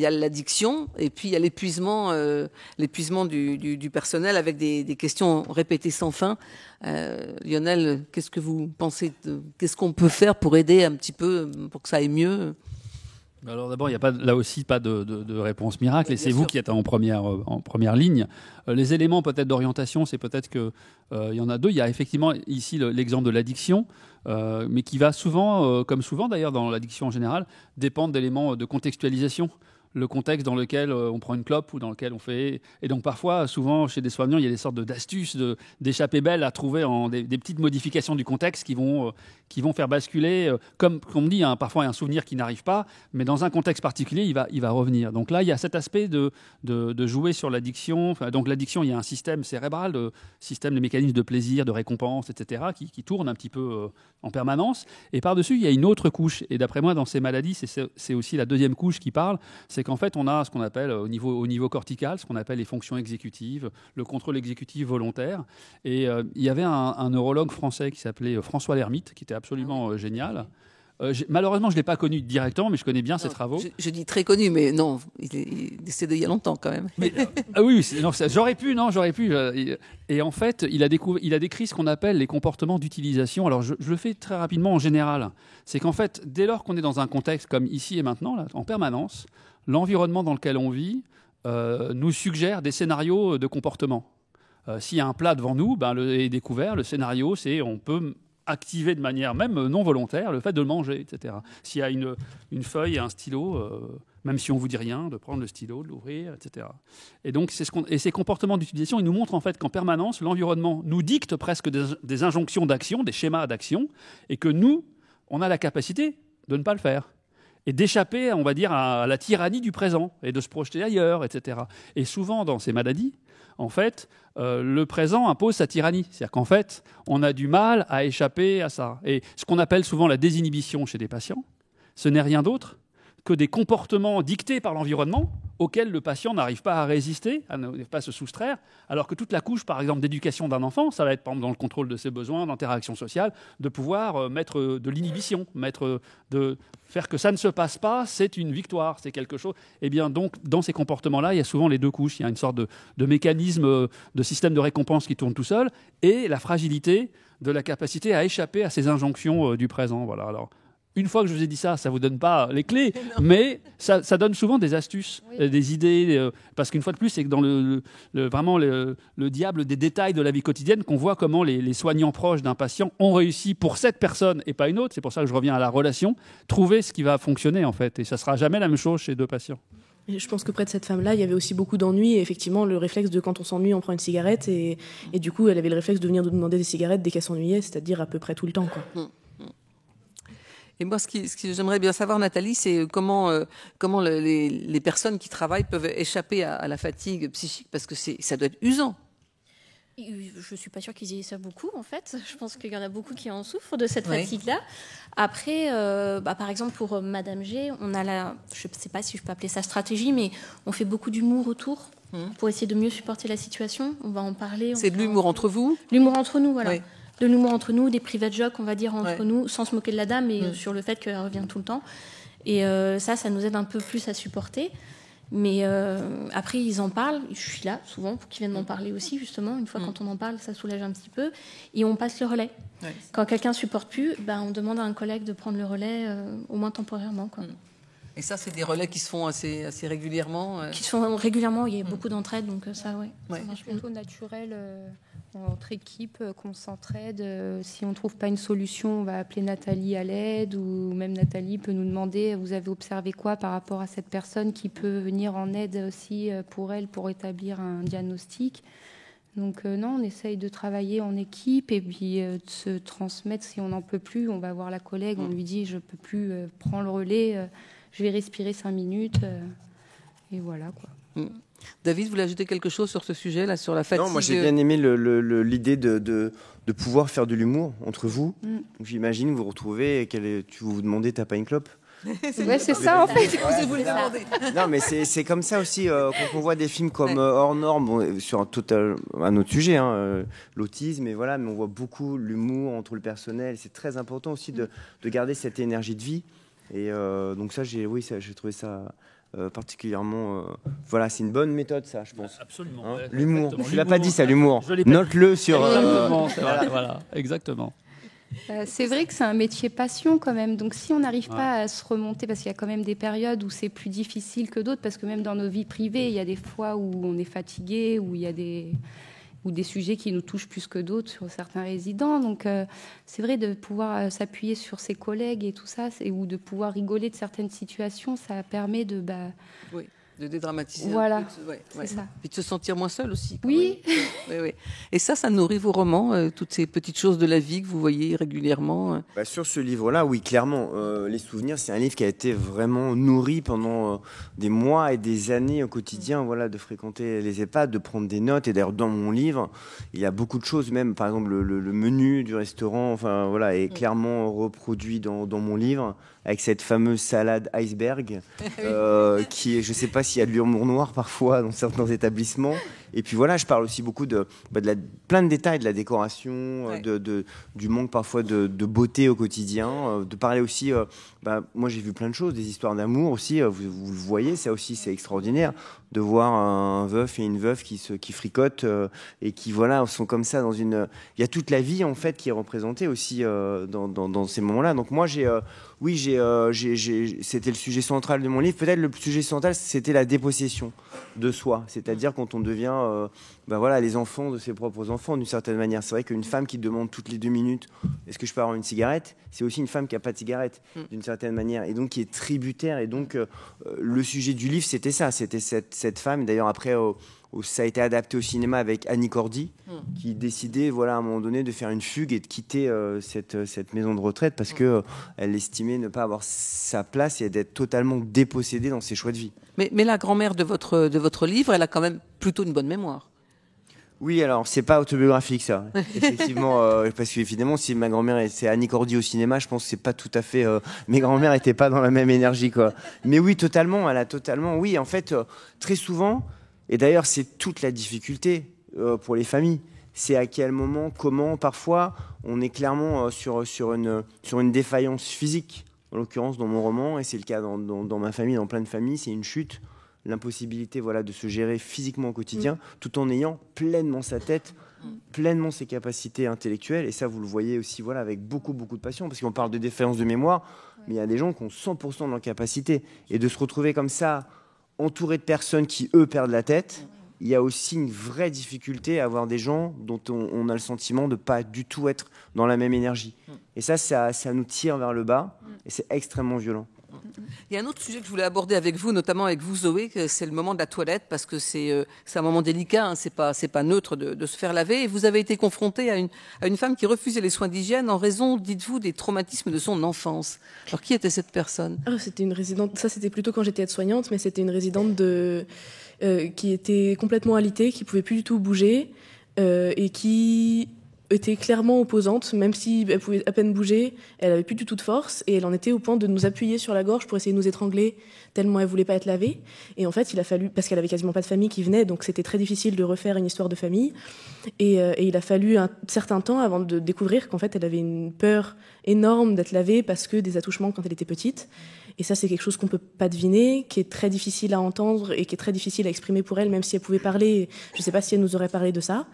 a l'addiction et puis il y a l'épuisement du personnel avec des questions répétées sans fin. Lionel, qu'est-ce que vous pensez qu'est-ce qu'on peut faire pour aider un petit peu pour que ça aille mieux? Alors d'abord, il n'y a là aussi pas de réponse miracle, et c'est vous qui êtes en première ligne. Les éléments peut-être d'orientation, c'est peut-être que il y en a deux. Il y a effectivement ici l'exemple de l'addiction, mais qui va souvent, comme souvent d'ailleurs dans l'addiction en général, dépendre d'éléments de contextualisation. le contexte dans lequel on prend une clope ou dans lequel on fait. Et donc parfois, souvent chez des soignants, il y a des sortes d'astuces, d'échappées belles à trouver en des petites modifications du contexte qui vont faire basculer, comme on me dit, hein, parfois il y a un souvenir qui n'arrive pas, mais dans un contexte particulier, il va revenir. Donc là, il y a cet aspect de jouer sur l'addiction. Enfin, donc l'addiction, il y a un système cérébral, système des mécanismes de plaisir, de récompense, etc., qui tourne un petit peu en permanence. Et par-dessus, il y a une autre couche. Et d'après moi, dans ces maladies, c'est aussi la deuxième couche qui parle, c'est qu'en fait, on a ce qu'on appelle au niveau cortical, ce qu'on appelle les fonctions exécutives, le contrôle exécutif volontaire. Et il y avait un neurologue français qui s'appelait François Lhermitte, qui était absolument génial. Malheureusement, je ne l'ai pas connu directement, mais je connais bien ses travaux. Je dis très connu, mais non, il est décédé il y a longtemps quand même. Mais, oui, j'aurais pu. Et en fait, il a décrit ce qu'on appelle les comportements d'utilisation. Alors, je le fais très rapidement en général. C'est qu'en fait, dès lors qu'on est dans un contexte comme ici et maintenant, là, en permanence, l'environnement dans lequel on vit nous suggère des scénarios de comportement. S'il y a un plat devant nous, est découvert, le scénario, c'est on peut activer de manière même non volontaire le fait de le manger, etc. S'il y a une feuille et un stylo, même si on ne vous dit rien, de prendre le stylo, de l'ouvrir, etc. Et donc, ces comportements d'utilisation, ils nous montrent en fait qu'en permanence, l'environnement nous dicte presque des injonctions d'action, des schémas d'action, et que nous, on a la capacité de ne pas le faire. Et d'échapper, on va dire, à la tyrannie du présent, et de se projeter ailleurs, etc. Et souvent, dans ces maladies, en fait, le présent impose sa tyrannie. C'est-à-dire qu'en fait, on a du mal à échapper à ça. Et ce qu'on appelle souvent la désinhibition chez des patients, ce n'est rien d'autre que des comportements dictés par l'environnement auxquels le patient n'arrive pas à résister, à ne pas se soustraire, alors que toute la couche, par exemple, d'éducation d'un enfant, ça va être, par exemple, dans le contrôle de ses besoins, d'interaction sociale, de pouvoir mettre de l'inhibition, de faire que ça ne se passe pas, c'est une victoire, c'est quelque chose. Eh bien, donc, dans ces comportements-là, il y a souvent les deux couches. Il y a une sorte de mécanisme, de système de récompense qui tourne tout seul, et la fragilité de la capacité à échapper à ces injonctions du présent. Voilà. Alors, une fois que je vous ai dit ça, ça ne vous donne pas les clés, mais ça donne souvent des astuces, des idées, parce qu'une fois de plus, c'est que dans vraiment le diable des détails de la vie quotidienne qu'on voit comment les soignants proches d'un patient ont réussi pour cette personne et pas une autre, c'est pour ça que je reviens à la relation, trouver ce qui va fonctionner en fait, et ça ne sera jamais la même chose chez deux patients. Et je pense que près de cette femme-là, il y avait aussi beaucoup d'ennuis, et effectivement le réflexe de quand on s'ennuie, on prend une cigarette, et du coup elle avait le réflexe de venir nous demander des cigarettes dès qu'elle s'ennuyait, c'est-à-dire à peu près tout le temps, quoi. Et moi, ce que j'aimerais bien savoir, Nathalie, c'est comment les personnes qui travaillent peuvent échapper à la fatigue psychique, parce que ça doit être usant. Je ne suis pas sûre qu'ils aient ça beaucoup, en fait. Je pense qu'il y en a beaucoup qui en souffrent de cette fatigue-là. Après, par exemple, pour Madame G, on a je ne sais pas si je peux appeler ça stratégie, mais on fait beaucoup d'humour autour pour essayer de mieux supporter la situation. On va en parler. C'est de l'humour entre vous ? L'humour entre nous, voilà. Oui. De l'humour entre nous, des private jokes, on va dire, entre nous, sans se moquer de la dame, mais sur le fait qu'elle revient tout le temps. Et ça nous aide un peu plus à supporter. Mais après, ils en parlent. Je suis là, souvent, pour qu'ils viennent m'en parler aussi, justement. Une fois, quand on en parle, ça soulage un petit peu. Et on passe le relais. Ouais. Quand quelqu'un ne supporte plus, on demande à un collègue de prendre le relais, au moins temporairement, quoi. Et ça, c'est des relais qui se font assez régulièrement Qui se font régulièrement, il y a beaucoup d'entraide, donc ça, ça marche plutôt naturel. Entre équipes, qu'on s'entraide. Si on ne trouve pas une solution, on va appeler Nathalie à l'aide, ou même Nathalie peut nous demander, vous avez observé quoi par rapport à cette personne qui peut venir en aide aussi pour elle, pour établir un diagnostic. Donc non, on essaye de travailler en équipe et puis de se transmettre. Si on n'en peut plus, on va voir la collègue, on lui dit, je ne peux plus prendre le relais, je vais respirer 5 minutes, et voilà, quoi. David, vous voulez ajouter quelque chose sur ce sujet, là, sur la fatigue ? Non, moi j'ai bien aimé l'idée de pouvoir faire de l'humour entre vous. J'imagine vous vous retrouvez et vous vous demandez, t'as pas une clope ? C'est ça en fait. Non, mais c'est comme ça aussi quand on voit des films comme Hors Normes, sur un autre sujet, l'autisme, et voilà, mais on voit beaucoup l'humour entre le personnel. C'est très important aussi de garder cette énergie de vie. Et donc ça, j'ai trouvé ça particulièrement. Voilà, c'est une bonne méthode, ça, je pense. Absolument. L'humour. Tu l'as pas dit, ça, l'humour. Note-le sur. Exactement. Voilà, exactement. C'est vrai que c'est un métier passion quand même. Donc si on n'arrive pas à se remonter, parce qu'il y a quand même des périodes où c'est plus difficile que d'autres, parce que même dans nos vies privées, il y a des fois où on est fatigué, où il y a des ou des sujets qui nous touchent plus que d'autres sur certains résidents. Donc, c'est vrai de pouvoir s'appuyer sur ses collègues et tout ça, ou de pouvoir rigoler de certaines situations, ça permet de... Oui, de dédramatiser. Voilà, un peu, c'est ça. Et de se sentir moins seul aussi. Oui. Oui. Et ça nourrit vos romans, toutes ces petites choses de la vie que vous voyez régulièrement. Sur ce livre-là, oui, clairement. Les souvenirs, c'est un livre qui a été vraiment nourri pendant des mois et des années au quotidien, voilà, de fréquenter les EHPAD, de prendre des notes. Et d'ailleurs, dans mon livre, il y a beaucoup de choses, même par exemple le menu du restaurant, enfin voilà, est clairement reproduit dans mon livre, avec cette fameuse salade iceberg, qui est, je ne sais pas s'il y a de l'humour noir parfois dans certains établissements. Et puis voilà, je parle aussi beaucoup de plein de détails de la décoration, du manque parfois de beauté au quotidien, de parler aussi, moi j'ai vu plein de choses, des histoires d'amour aussi, vous le voyez, ça aussi c'est extraordinaire, de voir un veuf et une veuve qui fricotent et qui voilà sont comme ça dans une... Il y a toute la vie en fait qui est représentée aussi dans ces moments-là. Donc moi c'était le sujet central de mon livre. Peut-être le sujet central c'était la dépossession de soi, c'est-à-dire quand on devient les enfants de ses propres enfants d'une certaine manière. C'est vrai qu'une femme qui demande toutes les 2 minutes est-ce que je peux avoir une cigarette, c'est aussi une femme qui n'a pas de cigarette d'une certaine manière et donc qui est tributaire. Et donc le sujet du livre c'était ça, c'était cette femme. D'ailleurs après ça a été adapté au cinéma avec Annie Cordy qui décidait à un moment donné de faire une fugue et de quitter cette maison de retraite parce que elle estimait ne pas avoir sa place et d'être totalement dépossédée dans ses choix de vie. Mais la grand-mère de votre livre, elle a quand même plutôt une bonne mémoire. Oui, alors c'est pas autobiographique ça, effectivement, parce qu'évidemment si ma grand-mère c'est Annie Cordy au cinéma, je pense que c'est pas tout à fait. Mes grand-mères étaient pas dans la même énergie quoi. Mais oui, totalement, elle a totalement. Oui, en fait, très souvent. Et d'ailleurs, c'est toute la difficulté pour les familles. C'est à quel moment, comment, parfois, on est clairement sur une défaillance physique. En l'occurrence, dans mon roman, et c'est le cas dans ma famille, dans plein de familles, c'est une chute, l'impossibilité de se gérer physiquement au quotidien, tout en ayant pleinement sa tête, pleinement ses capacités intellectuelles. Et ça, vous le voyez aussi avec beaucoup, beaucoup de passion, parce qu'on parle de défaillance de mémoire, mais il y a des gens qui ont 100% de leur capacité. Et de se retrouver comme ça, entouré de personnes qui, eux, perdent la tête, il y a aussi une vraie difficulté à avoir des gens dont on a le sentiment de ne pas du tout être dans la même énergie. Et ça nous tire vers le bas, et c'est extrêmement violent. Il y a un autre sujet que je voulais aborder avec vous, notamment avec vous, Zoé, c'est le moment de la toilette, parce que c'est un moment délicat, hein, c'est pas neutre de se faire laver. Et vous avez été confronté à une femme qui refusait les soins d'hygiène en raison, dites-vous, des traumatismes de son enfance. Alors, qui était cette personne ? C'était une résidente, ça c'était plutôt quand j'étais aide-soignante, mais c'était une résidente qui était complètement alitée, qui pouvait plus du tout bouger, et qui était clairement opposante, même si elle pouvait à peine bouger, elle avait plus du tout de force et elle en était au point de nous appuyer sur la gorge pour essayer de nous étrangler tellement elle voulait pas être lavée. Et en fait, il a fallu, parce qu'elle avait quasiment pas de famille qui venait, donc c'était très difficile de refaire une histoire de famille. Et il a fallu un certain temps avant de découvrir qu'en fait, elle avait une peur énorme d'être lavée parce que des attouchements quand elle était petite. Et ça, c'est quelque chose qu'on peut pas deviner, qui est très difficile à entendre et qui est très difficile à exprimer pour elle, même si elle pouvait parler. Je sais pas si elle nous aurait parlé de ça.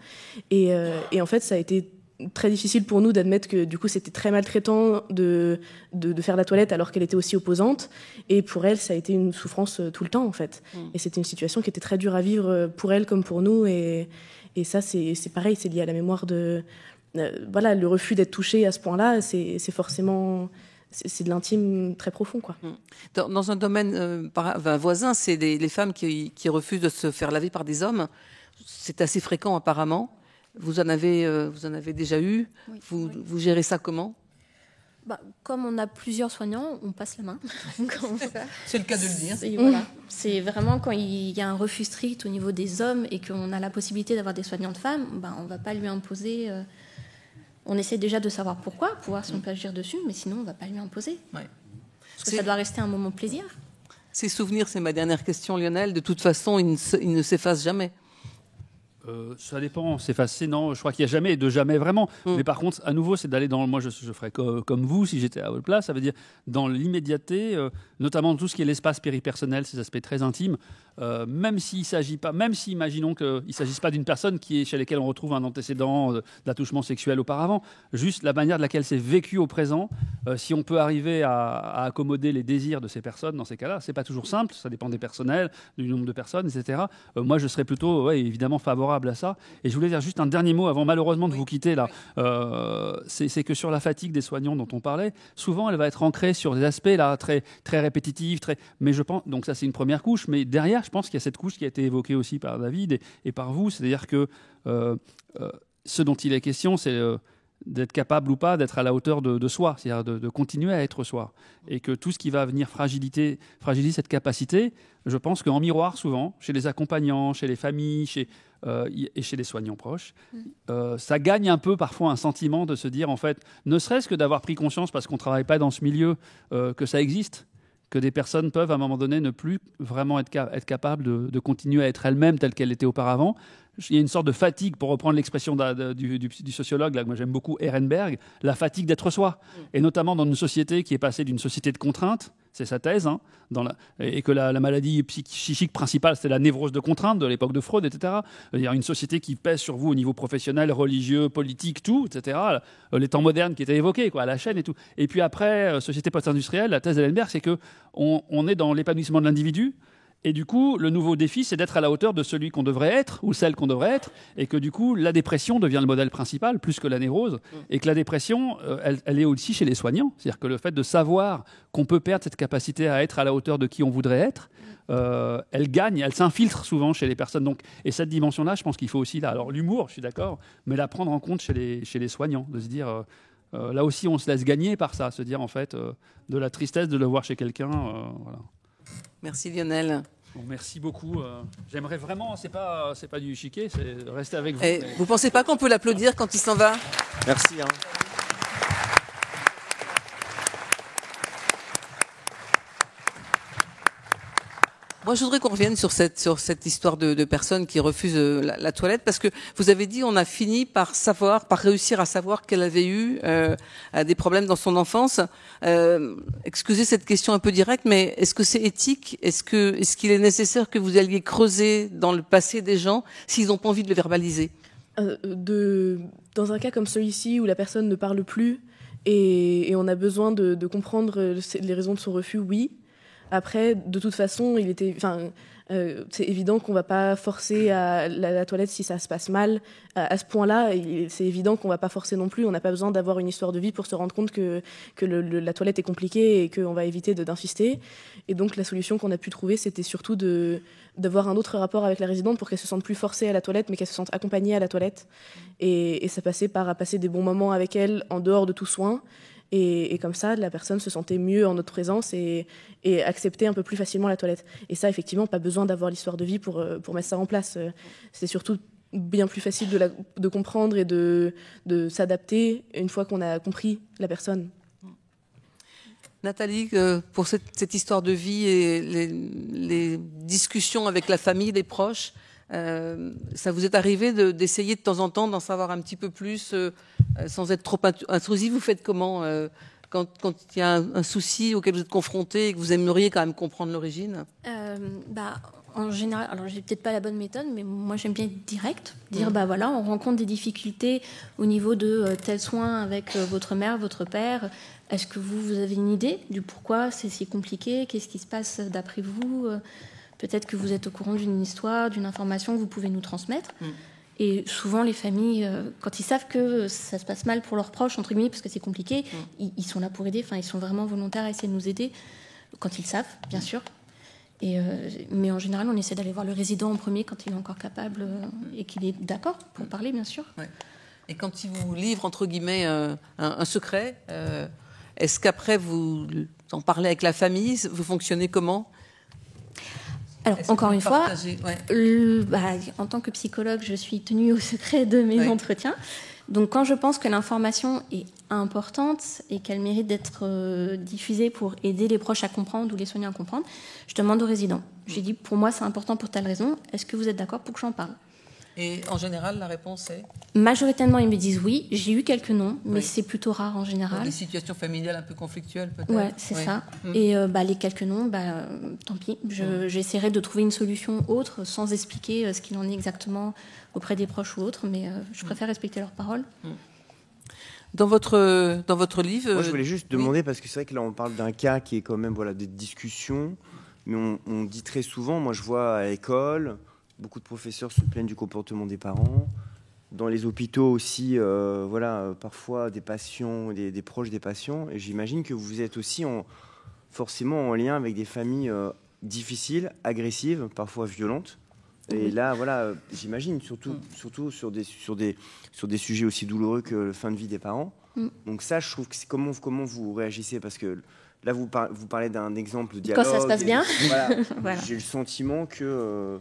Et en fait, ça a été très difficile pour nous d'admettre que du coup c'était très maltraitant de faire la toilette alors qu'elle était aussi opposante, et pour elle ça a été une souffrance tout le temps en fait. Et c'était une situation qui était très dure à vivre pour elle comme pour nous, et ça c'est pareil, c'est lié à la mémoire de le refus d'être touché à ce point-là, c'est forcément c'est de l'intime très profond quoi. Dans un domaine voisin, c'est les femmes qui refusent de se faire laver par des hommes. C'est assez fréquent apparemment. Vous en avez déjà eu. Oui, vous gérez ça comment ? Comme on a plusieurs soignants, on passe la main. C'est le cas de le dire. Voilà. C'est vraiment quand il y a un refus strict au niveau des hommes et qu'on a la possibilité d'avoir des soignantes femmes, on ne va pas lui imposer. On essaie déjà de savoir pourquoi, pour voir si on peut agir dessus, mais sinon on ne va pas lui imposer. Ouais. Parce que ça doit rester un moment plaisir. Ces souvenirs, c'est ma dernière question, Lionel. De toute façon, ils ne s'effacent jamais. Ça dépend, s'effacer, non, je crois qu'il n'y a jamais de jamais vraiment. Mais par contre, à nouveau, c'est d'aller dans... Moi, je ferais comme vous, si j'étais à votre place, ça veut dire dans l'immédiateté, notamment tout ce qui est l'espace péripersonnel, ces aspects très intimes. même s'il s'agit pas, même si imaginons qu'il ne s'agisse pas d'une personne chez laquelle on retrouve un antécédent d'attouchement sexuel auparavant, juste la manière de laquelle c'est vécu au présent, si on peut arriver à accommoder les désirs de ces personnes dans ces cas-là, c'est pas toujours simple, ça dépend des personnels, du nombre de personnes, etc. Moi, je serais plutôt, évidemment, favorable à ça. Et je voulais dire juste un dernier mot avant malheureusement de vous quitter là. C'est que sur la fatigue des soignants dont on parlait, souvent elle va être ancrée sur des aspects là très très répétitifs, mais je pense donc ça c'est une première couche, mais derrière je pense qu'il y a cette couche qui a été évoquée aussi par David et par vous, c'est-à-dire que ce dont il est question, c'est d'être capable ou pas d'être à la hauteur de soi, c'est-à-dire de continuer à être soi. Et que tout ce qui va venir fragiliser cette capacité, je pense qu'en miroir, souvent, chez les accompagnants, chez les familles, et chez les soignants proches, ça gagne un peu parfois un sentiment de se dire, en fait, ne serait-ce que d'avoir pris conscience, parce qu'on ne travaille pas dans ce milieu, que ça existe, que des personnes peuvent à un moment donné ne plus vraiment être capables de continuer à être elles-mêmes telles qu'elles étaient auparavant. Il y a une sorte de fatigue, pour reprendre l'expression du sociologue, là, que moi j'aime beaucoup, Ehrenberg, la fatigue d'être soi. Et notamment dans une société qui est passée d'une société de contraintes, c'est sa thèse, hein, et que la maladie psychique principale, c'était la névrose de contrainte de l'époque de Freud, etc. Il y a une société qui pèse sur vous au niveau professionnel, religieux, politique, tout, etc. Les temps modernes qui étaient évoqués, quoi, la chaîne et tout. Et puis après, société post-industrielle, la thèse d'Ehrenberg, c'est qu'on est dans l'épanouissement de l'individu. Et du coup, le nouveau défi, c'est d'être à la hauteur de celui qu'on devrait être, ou celle qu'on devrait être, et que du coup, la dépression devient le modèle principal, plus que la névrose, et que la dépression, elle est aussi chez les soignants. C'est-à-dire que le fait de savoir qu'on peut perdre cette capacité à être à la hauteur de qui on voudrait être, elle gagne, elle s'infiltre souvent chez les personnes. Donc, et cette dimension-là, je pense qu'il faut aussi, alors l'humour, je suis d'accord, mais la prendre en compte chez les soignants, de se dire... là aussi, on se laisse gagner par ça, se dire en fait de la tristesse de le voir chez quelqu'un. Voilà. Merci Lionel. Bon, merci beaucoup. J'aimerais vraiment, c'est pas du chiquet, c'est rester avec vous. Mais... Vous pensez pas qu'on peut l'applaudir quand il s'en va? Merci. Moi, je voudrais qu'on revienne sur cette histoire de personnes qui refusent la toilette, parce que vous avez dit on a fini par réussir à savoir qu'elle avait eu des problèmes dans son enfance. Excusez cette question un peu directe, mais est-ce que c'est éthique? Est-ce qu'il est nécessaire que vous alliez creuser dans le passé des gens s'ils n'ont pas envie de le verbaliser? Dans un cas comme celui-ci où la personne ne parle plus et on a besoin de comprendre les raisons de son refus, oui. Après, de toute façon, c'est évident qu'on ne va pas forcer à la toilette si ça se passe mal. À ce point-là, c'est évident qu'on ne va pas forcer non plus. On n'a pas besoin d'avoir une histoire de vie pour se rendre compte que la toilette est compliquée et qu'on va éviter d'insister. Et donc, la solution qu'on a pu trouver, c'était surtout d'avoir un autre rapport avec la résidente pour qu'elle se sente plus forcée à la toilette, mais qu'elle se sente accompagnée à la toilette. Et ça passait par passer des bons moments avec elle en dehors de tout soin. Et comme ça, la personne se sentait mieux en notre présence et acceptait un peu plus facilement la toilette. Et ça, effectivement, pas besoin d'avoir l'histoire de vie pour mettre ça en place. C'est surtout bien plus facile de comprendre et de s'adapter une fois qu'on a compris la personne. Nathalie, pour cette histoire de vie et les discussions avec la famille, les proches, ça vous est arrivé d'essayer de temps en temps d'en savoir un petit peu plus sans être trop intrusif? Vous faites comment quand il y a un souci auquel vous êtes confronté et que vous aimeriez quand même comprendre l'origine? En général, alors j'ai peut-être pas la bonne méthode, mais moi j'aime bien être direct, dire voilà, on rencontre des difficultés au niveau de tel soin avec votre mère, votre père. Est-ce que vous avez une idée du pourquoi c'est si compliqué? Qu'est-ce qui se passe d'après vous? Peut-être que vous êtes au courant d'une histoire, d'une information que vous pouvez nous transmettre. Et souvent, les familles, quand ils savent que ça se passe mal pour leurs proches, entre guillemets, parce que c'est compliqué, ils sont là pour aider. Enfin, ils sont vraiment volontaires à essayer de nous aider, quand ils savent, bien sûr. Mais en général, on essaie d'aller voir le résident en premier quand il est encore capable et qu'il est d'accord pour parler, bien sûr. Ouais. Et quand il vous livre, entre guillemets, un secret, est-ce qu'après, vous en parlez avec la famille? Vous fonctionnez comment? Alors, encore une fois, en tant que psychologue, je suis tenue au secret de mes entretiens. Donc, quand je pense que l'information est importante et qu'elle mérite d'être diffusée pour aider les proches à comprendre ou les soignants à comprendre, je demande au résident. Je lui dis, pour moi, c'est important pour telle raison. Est-ce que vous êtes d'accord pour que j'en parle? Et en général, la réponse est Majoritairement, ils me disent oui. J'ai eu quelques noms, mais c'est plutôt rare en général. des situations familiales un peu conflictuelles, peut-être. Ouais, c'est ça. Et les quelques noms, tant pis. J'essaierai de trouver une solution autre sans expliquer ce qu'il en est exactement auprès des proches ou autres, mais je préfère respecter leurs paroles. Dans votre livre... Moi, je voulais juste demander, parce que c'est vrai que là, on parle d'un cas qui est quand même des discussions, mais on dit très souvent, moi je vois à l'école, beaucoup de professeurs se plaignent du comportement des parents. Dans les hôpitaux aussi, parfois des patients, des proches des patients. Et j'imagine que vous êtes aussi forcément en lien avec des familles difficiles, agressives, parfois violentes. Et là, j'imagine, surtout sur des sujets aussi douloureux que la fin de vie des parents. Donc ça, je trouve que c'est comment vous réagissez, parce que là, vous parlez d'un exemple de dialogue. Quand ça se passe bien. Voilà. J'ai le sentiment que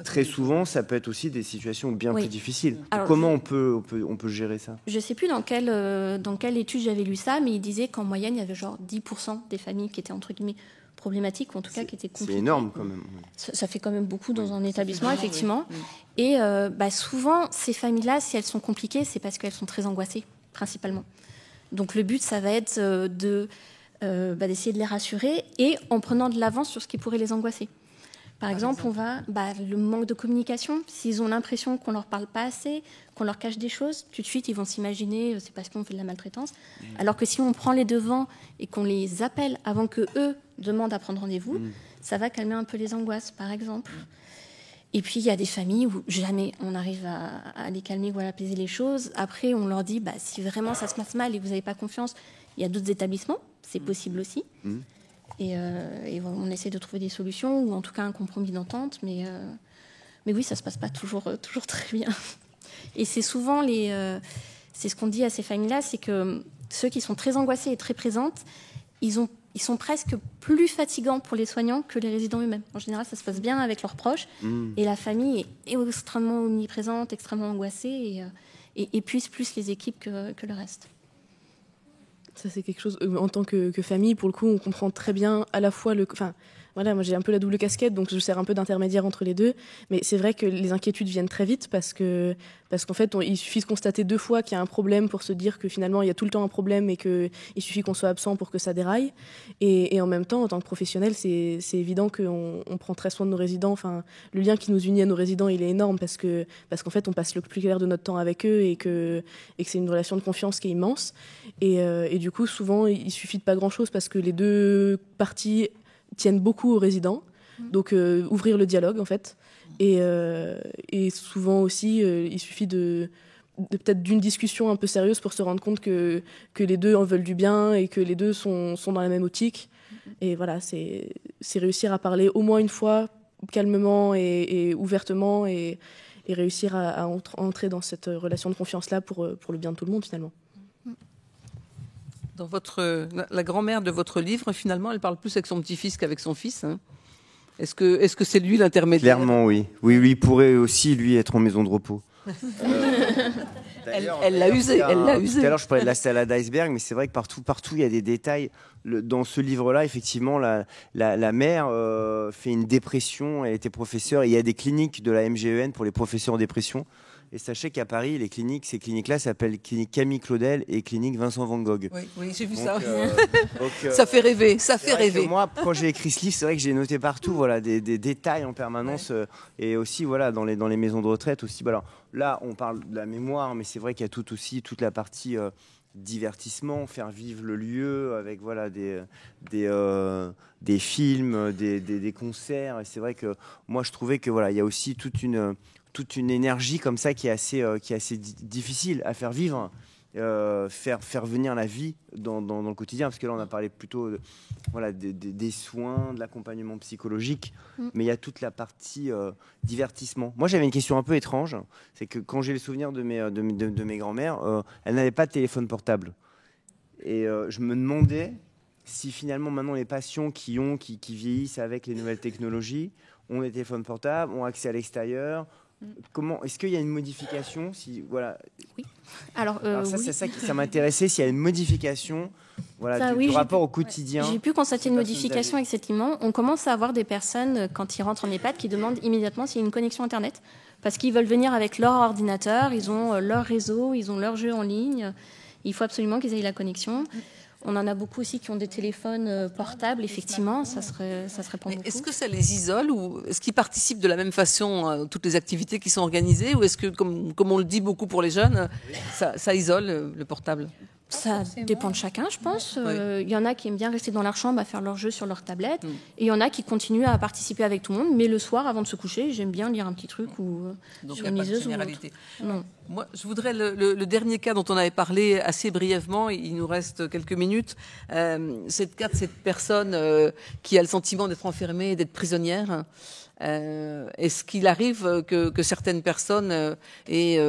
très souvent, ça peut être aussi des situations bien plus difficiles. Alors, comment on peut gérer ça? Je ne sais plus dans quelle étude j'avais lu ça, mais il disait qu'en moyenne, il y avait genre 10% des familles qui étaient entre guillemets problématiques, ou en tout cas qui étaient compliquées. C'est énorme quand même. Ça fait quand même beaucoup dans un établissement, effectivement. Et souvent, ces familles-là, si elles sont compliquées, c'est parce qu'elles sont très angoissées, principalement. Donc le but, ça va être d'essayer de les rassurer et en prenant de l'avance sur ce qui pourrait les angoisser. Par exemple, on va le manque de communication. S'ils ont l'impression qu'on leur parle pas assez, qu'on leur cache des choses, tout de suite ils vont s'imaginer c'est parce qu'on fait de la maltraitance. Alors que si on prend les devants et qu'on les appelle avant que eux demandent à prendre rendez-vous, ça va calmer un peu les angoisses, par exemple. Et puis il y a des familles où jamais on arrive à les calmer ou à apaiser les choses. Après, on leur dit si vraiment ça se passe mal et que vous n'avez pas confiance, il y a d'autres établissements, c'est possible aussi. Et on essaie de trouver des solutions, ou en tout cas un compromis d'entente, mais oui, ça se passe pas toujours très bien. Et c'est souvent c'est ce qu'on dit à ces familles-là, c'est que ceux qui sont très angoissés et très présentes, ils sont presque plus fatigants pour les soignants que les résidents eux-mêmes. En général, ça se passe bien avec leurs proches, et la famille est extrêmement omniprésente, extrêmement angoissée, et épuise plus les équipes que le reste. Ça, c'est quelque chose, en tant que famille, pour le coup, on comprend très bien à la fois moi j'ai un peu la double casquette, donc je sers un peu d'intermédiaire entre les deux, mais c'est vrai que les inquiétudes viennent très vite parce qu'en fait, il suffit de constater 2 fois qu'il y a un problème pour se dire que finalement, il y a tout le temps un problème et qu'il suffit qu'on soit absent pour que ça déraille. Et en même temps, en tant que professionnel, c'est évident qu'on prend très soin de nos résidents. Enfin, le lien qui nous unit à nos résidents, il est énorme parce qu'en fait, on passe le plus clair de notre temps avec eux et que c'est une relation de confiance qui est immense. Et du coup, souvent, il suffit de pas grand-chose parce que les 2 parties tiennent beaucoup aux résidents, donc ouvrir le dialogue en fait, et souvent aussi il suffit de peut-être d'une discussion un peu sérieuse pour se rendre compte que les 2 en veulent du bien et que les 2 sont dans la même optique, et voilà, c'est réussir à parler au moins une fois calmement et ouvertement, et réussir à entrer dans cette relation de confiance là pour le bien de tout le monde finalement. Dans la grand-mère de votre livre, finalement, elle parle plus avec son petit-fils qu'avec son fils. Hein. Est-ce que c'est lui l'intermédiaire? Clairement, oui. Oui, il pourrait aussi, lui, être en maison de repos. Elle l'a usé. Tout à l'heure, je parlais de la salade iceberg, mais c'est vrai que partout, il y a des détails. Dans ce livre-là, effectivement, la mère fait une dépression. Elle était professeure. Et il y a des cliniques de la MGEN pour les professeurs en dépression. Et sachez qu'à Paris, ces cliniques-là s'appellent clinique Camille Claudel et clinique Vincent Van Gogh. Oui, j'ai vu ça. Ça fait rêver, ça fait rêver. Moi, quand j'ai écrit ce livre, c'est vrai que j'ai noté partout des détails en permanence, et aussi dans les maisons de retraite aussi. Alors, là, on parle de la mémoire, mais c'est vrai qu'il y a toute la partie divertissement, faire vivre le lieu avec des films, des concerts. Et c'est vrai que moi, je trouvais que il y a aussi toute une énergie comme ça qui est assez difficile à faire vivre, faire venir la vie dans le quotidien, parce que là on a parlé plutôt des soins, de l'accompagnement psychologique, mais il y a toute la partie divertissement. Moi j'avais une question un peu étrange, c'est que quand j'ai les souvenirs de mes grands-mères, elles n'avaient pas de téléphone portable, et je me demandais si finalement maintenant les patients qui vieillissent avec les nouvelles technologies ont des téléphones portables, ont accès à l'extérieur, Comment est-ce qu'il y a une modification si voilà. Oui. Alors ça, oui. c'est ça qui ça m'intéressait s'il y a une modification voilà Ça, du rapport au quotidien. J'ai pu constater une modification effectivement. On commence à avoir des personnes quand ils rentrent en EHPAD qui demandent immédiatement s'il y a une connexion internet parce qu'ils veulent venir avec leur ordinateur, ils ont leur réseau, ils ont leur jeu en ligne. Il faut absolument qu'ils aient la connexion. On en a beaucoup aussi qui ont des téléphones portables, effectivement, ça se répand beaucoup. Est-ce que ça les isole ou est-ce qu'ils participent de la même façon à toutes les activités qui sont organisées ou est-ce que, comme on le dit beaucoup pour les jeunes, ça isole le portable? Ça dépend de chacun, je pense. Il y en a qui aiment bien rester dans leur chambre à faire leur jeu sur leur tablette. Et il y en a qui continuent à participer avec tout le monde. Mais le soir, avant de se coucher, j'aime bien lire un petit truc ou donc, sur une liseuse ou autre. Non. Moi, je voudrais le dernier cas dont on avait parlé assez brièvement, il nous reste quelques minutes, c'est le cas de cette personne qui a le sentiment d'être enfermée et d'être prisonnière. Est-ce qu'il arrive que certaines personnes aient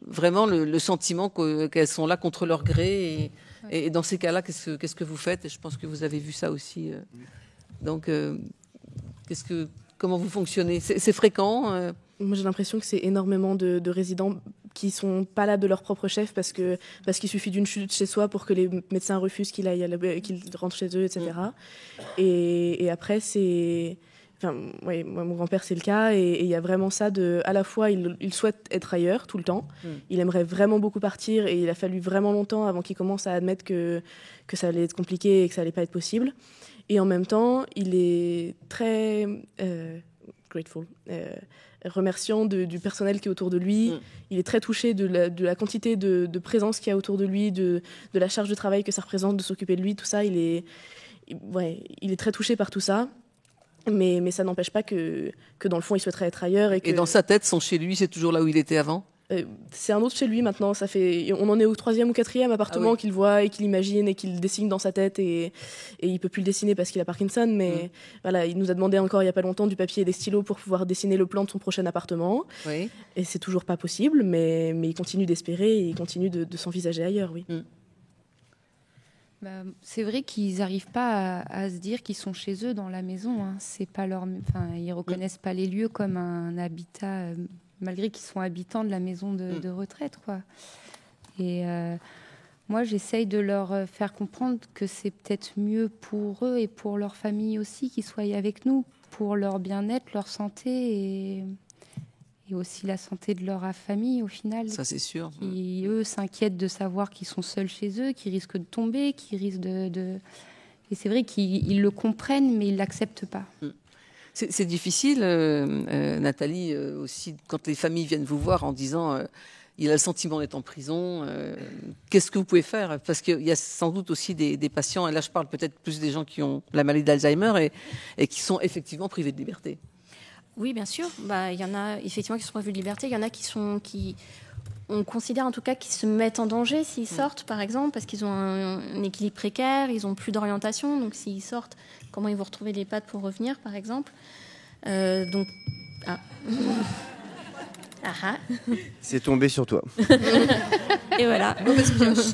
vraiment le sentiment qu'elles sont là contre leur gré et dans ces cas-là, qu'est-ce que vous faites? Et je pense que vous avez vu ça aussi. Donc, comment vous fonctionnez? C'est fréquent? Moi, j'ai l'impression que c'est énormément de résidents qui sont pas là de leur propre chef parce qu'il suffit d'une chute chez soi pour que les médecins refusent qu'il rentre chez eux, etc. Et après, c'est... Enfin, ouais, moi, mon grand-père, c'est le cas, et il y a vraiment ça à la fois, il souhaite être ailleurs tout le temps, il aimerait vraiment beaucoup partir, et il a fallu vraiment longtemps avant qu'il commence à admettre que ça allait être compliqué et que ça allait pas être possible. Et en même temps, il est très grateful, remerciant du personnel qui est autour de lui. Il est très touché de la quantité de présence qu'il y a autour de lui, de la charge de travail que ça représente de s'occuper de lui, tout ça. Il est très touché par tout ça. Mais ça n'empêche pas que dans le fond, il souhaiterait être ailleurs. Et dans sa tête, son chez lui, c'est toujours là où il était avant? C'est un autre chez lui maintenant. On en est au 3e ou 4e appartement qu'il voit et qu'il imagine et qu'il dessine dans sa tête. Et il ne peut plus le dessiner parce qu'il a Parkinson. Mais voilà, il nous a demandé encore il n'y a pas longtemps du papier et des stylos pour pouvoir dessiner le plan de son prochain appartement. Oui. Et c'est toujours pas possible. Mais il continue d'espérer et il continue de s'envisager ailleurs, oui. C'est vrai qu'ils n'arrivent pas à se dire qu'ils sont chez eux dans la maison. Hein. C'est pas ils reconnaissent pas les lieux comme un habitat, malgré qu'ils sont habitants de la maison de retraite, quoi. Et moi, j'essaye de leur faire comprendre que c'est peut-être mieux pour eux et pour leur famille aussi qu'ils soient avec nous, pour leur bien-être, leur santé et aussi la santé de leur famille au final. Ça, c'est sûr. Qui, eux, s'inquiètent de savoir qu'ils sont seuls chez eux, qu'ils risquent de tomber, qu'ils risquent de... Et c'est vrai qu'ils le comprennent, mais ils ne l'acceptent pas. C'est difficile, Nathalie, aussi, quand les familles viennent vous voir en disant il a le sentiment d'être en prison, qu'est-ce que vous pouvez faire? Parce qu'il y a sans doute aussi des patients, et là je parle peut-être plus des gens qui ont la maladie d'Alzheimer et qui sont effectivement privés de liberté. Oui, bien sûr. Il y en a effectivement qui sont privés de liberté. Il y en a on considère en tout cas qu'ils se mettent en danger s'ils sortent, par exemple, parce qu'ils ont un équilibre précaire, ils n'ont plus d'orientation. Donc s'ils sortent, comment ils vont retrouver les pattes pour revenir, par exemple. C'est tombé sur toi. Et voilà. Mauvaise pioche.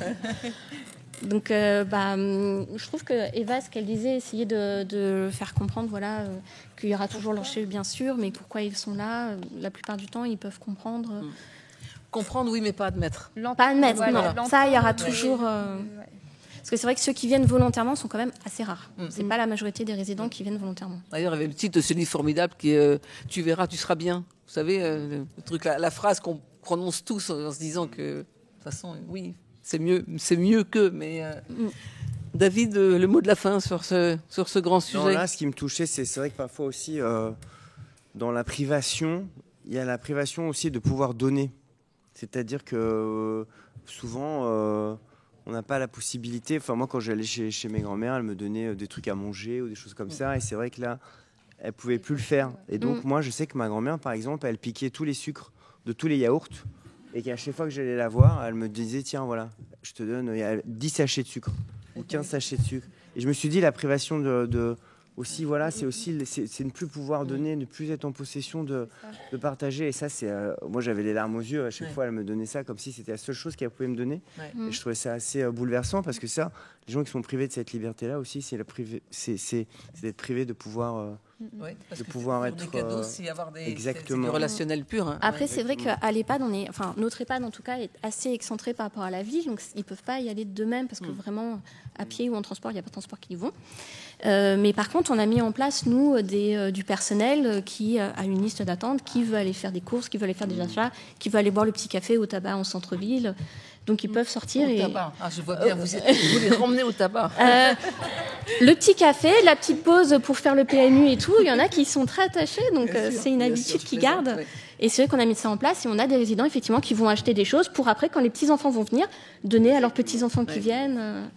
Donc, je trouve que Eva, ce qu'elle disait, essayer de faire comprendre, voilà, qu'il y aura toujours leur chez eux, bien sûr, mais pourquoi ils sont là. La plupart du temps, ils peuvent comprendre. Comprendre, oui, mais pas admettre. Pas admettre, voilà, non. Ça, il y aura toujours. Parce que c'est vrai que ceux qui viennent volontairement sont quand même assez rares. C'est pas la majorité des résidents qui viennent volontairement. D'ailleurs, il y avait le titre de ce livre formidable qui est Tu verras, tu seras bien. Vous savez, le truc, la phrase qu'on prononce tous en se disant que, de toute façon, oui. C'est mieux que, mais David, le mot de la fin sur ce grand sujet. Non, là, ce qui me touchait, c'est vrai que parfois aussi, dans la privation, il y a la privation aussi de pouvoir donner. C'est-à-dire que souvent, on n'a pas la possibilité. Enfin, moi, quand j'allais chez mes grands-mères, elles me donnaient des trucs à manger ou des choses comme ça. Et c'est vrai que là, elles ne pouvaient plus le faire. Et donc, moi, je sais que ma grand-mère, par exemple, elle piquait tous les sucres de tous les yaourts. Et qu'à chaque fois que j'allais la voir, elle me disait tiens, voilà, je te donne 10 sachets de sucre ou 15 sachets de sucre. Et je me suis dit, la privation aussi, voilà, c'est ne plus pouvoir donner, ne plus être en possession de partager. Et ça, moi, j'avais les larmes aux yeux. À chaque fois, elle me donnait ça comme si c'était la seule chose qu'elle pouvait me donner. Et je trouvais ça assez bouleversant parce que ça, les gens qui sont privés de cette liberté-là aussi, c'est d'être privé de pouvoir, de pouvoir être des cadeaux, c'est avoir des exactement c'est du relationnel pur. Hein. Après, c'est vrai qu'à l'EHPAD, notre EHPAD en tout cas est assez excentré par rapport à la ville, donc ils peuvent pas y aller d'eux-mêmes parce que vraiment à pied ou en transport, il n'y a pas de transport qui y vont. Mais par contre, on a mis en place nous du personnel qui a une liste d'attente, qui veut aller faire des courses, qui veut aller faire des achats, qui veut aller boire le petit café au tabac en centre-ville. Donc ils peuvent sortir au tabac. Ah, je vois bien, vous les ramenez au tabac. Le petit café, la petite pause pour faire le PMU et tout, il y en a qui sont très attachés, donc c'est une habitude qu'ils gardent. Oui. Et c'est vrai qu'on a mis ça en place et on a des résidents effectivement qui vont acheter des choses pour après, quand les petits-enfants vont venir, donner à leurs petits-enfants qui viennent.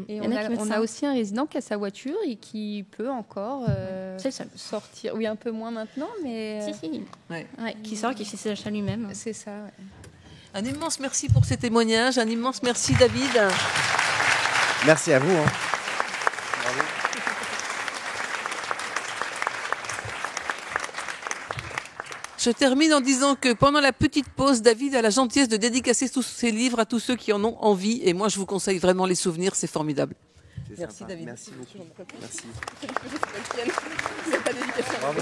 Et on a aussi un résident qui a sa voiture et qui peut encore sortir. Oui, un peu moins maintenant, mais... Si. Ouais, qui sort, qui fait ses achats lui-même. C'est ça, ouais. Un immense merci pour ces témoignages, un immense merci David. Merci à vous. Bravo. Je termine en disant que pendant la petite pause, David a la gentillesse de dédicacer tous ses livres à tous ceux qui en ont envie. Et moi, je vous conseille vraiment les souvenirs, c'est formidable. Merci sympa. David. Merci beaucoup. Merci. Bravo.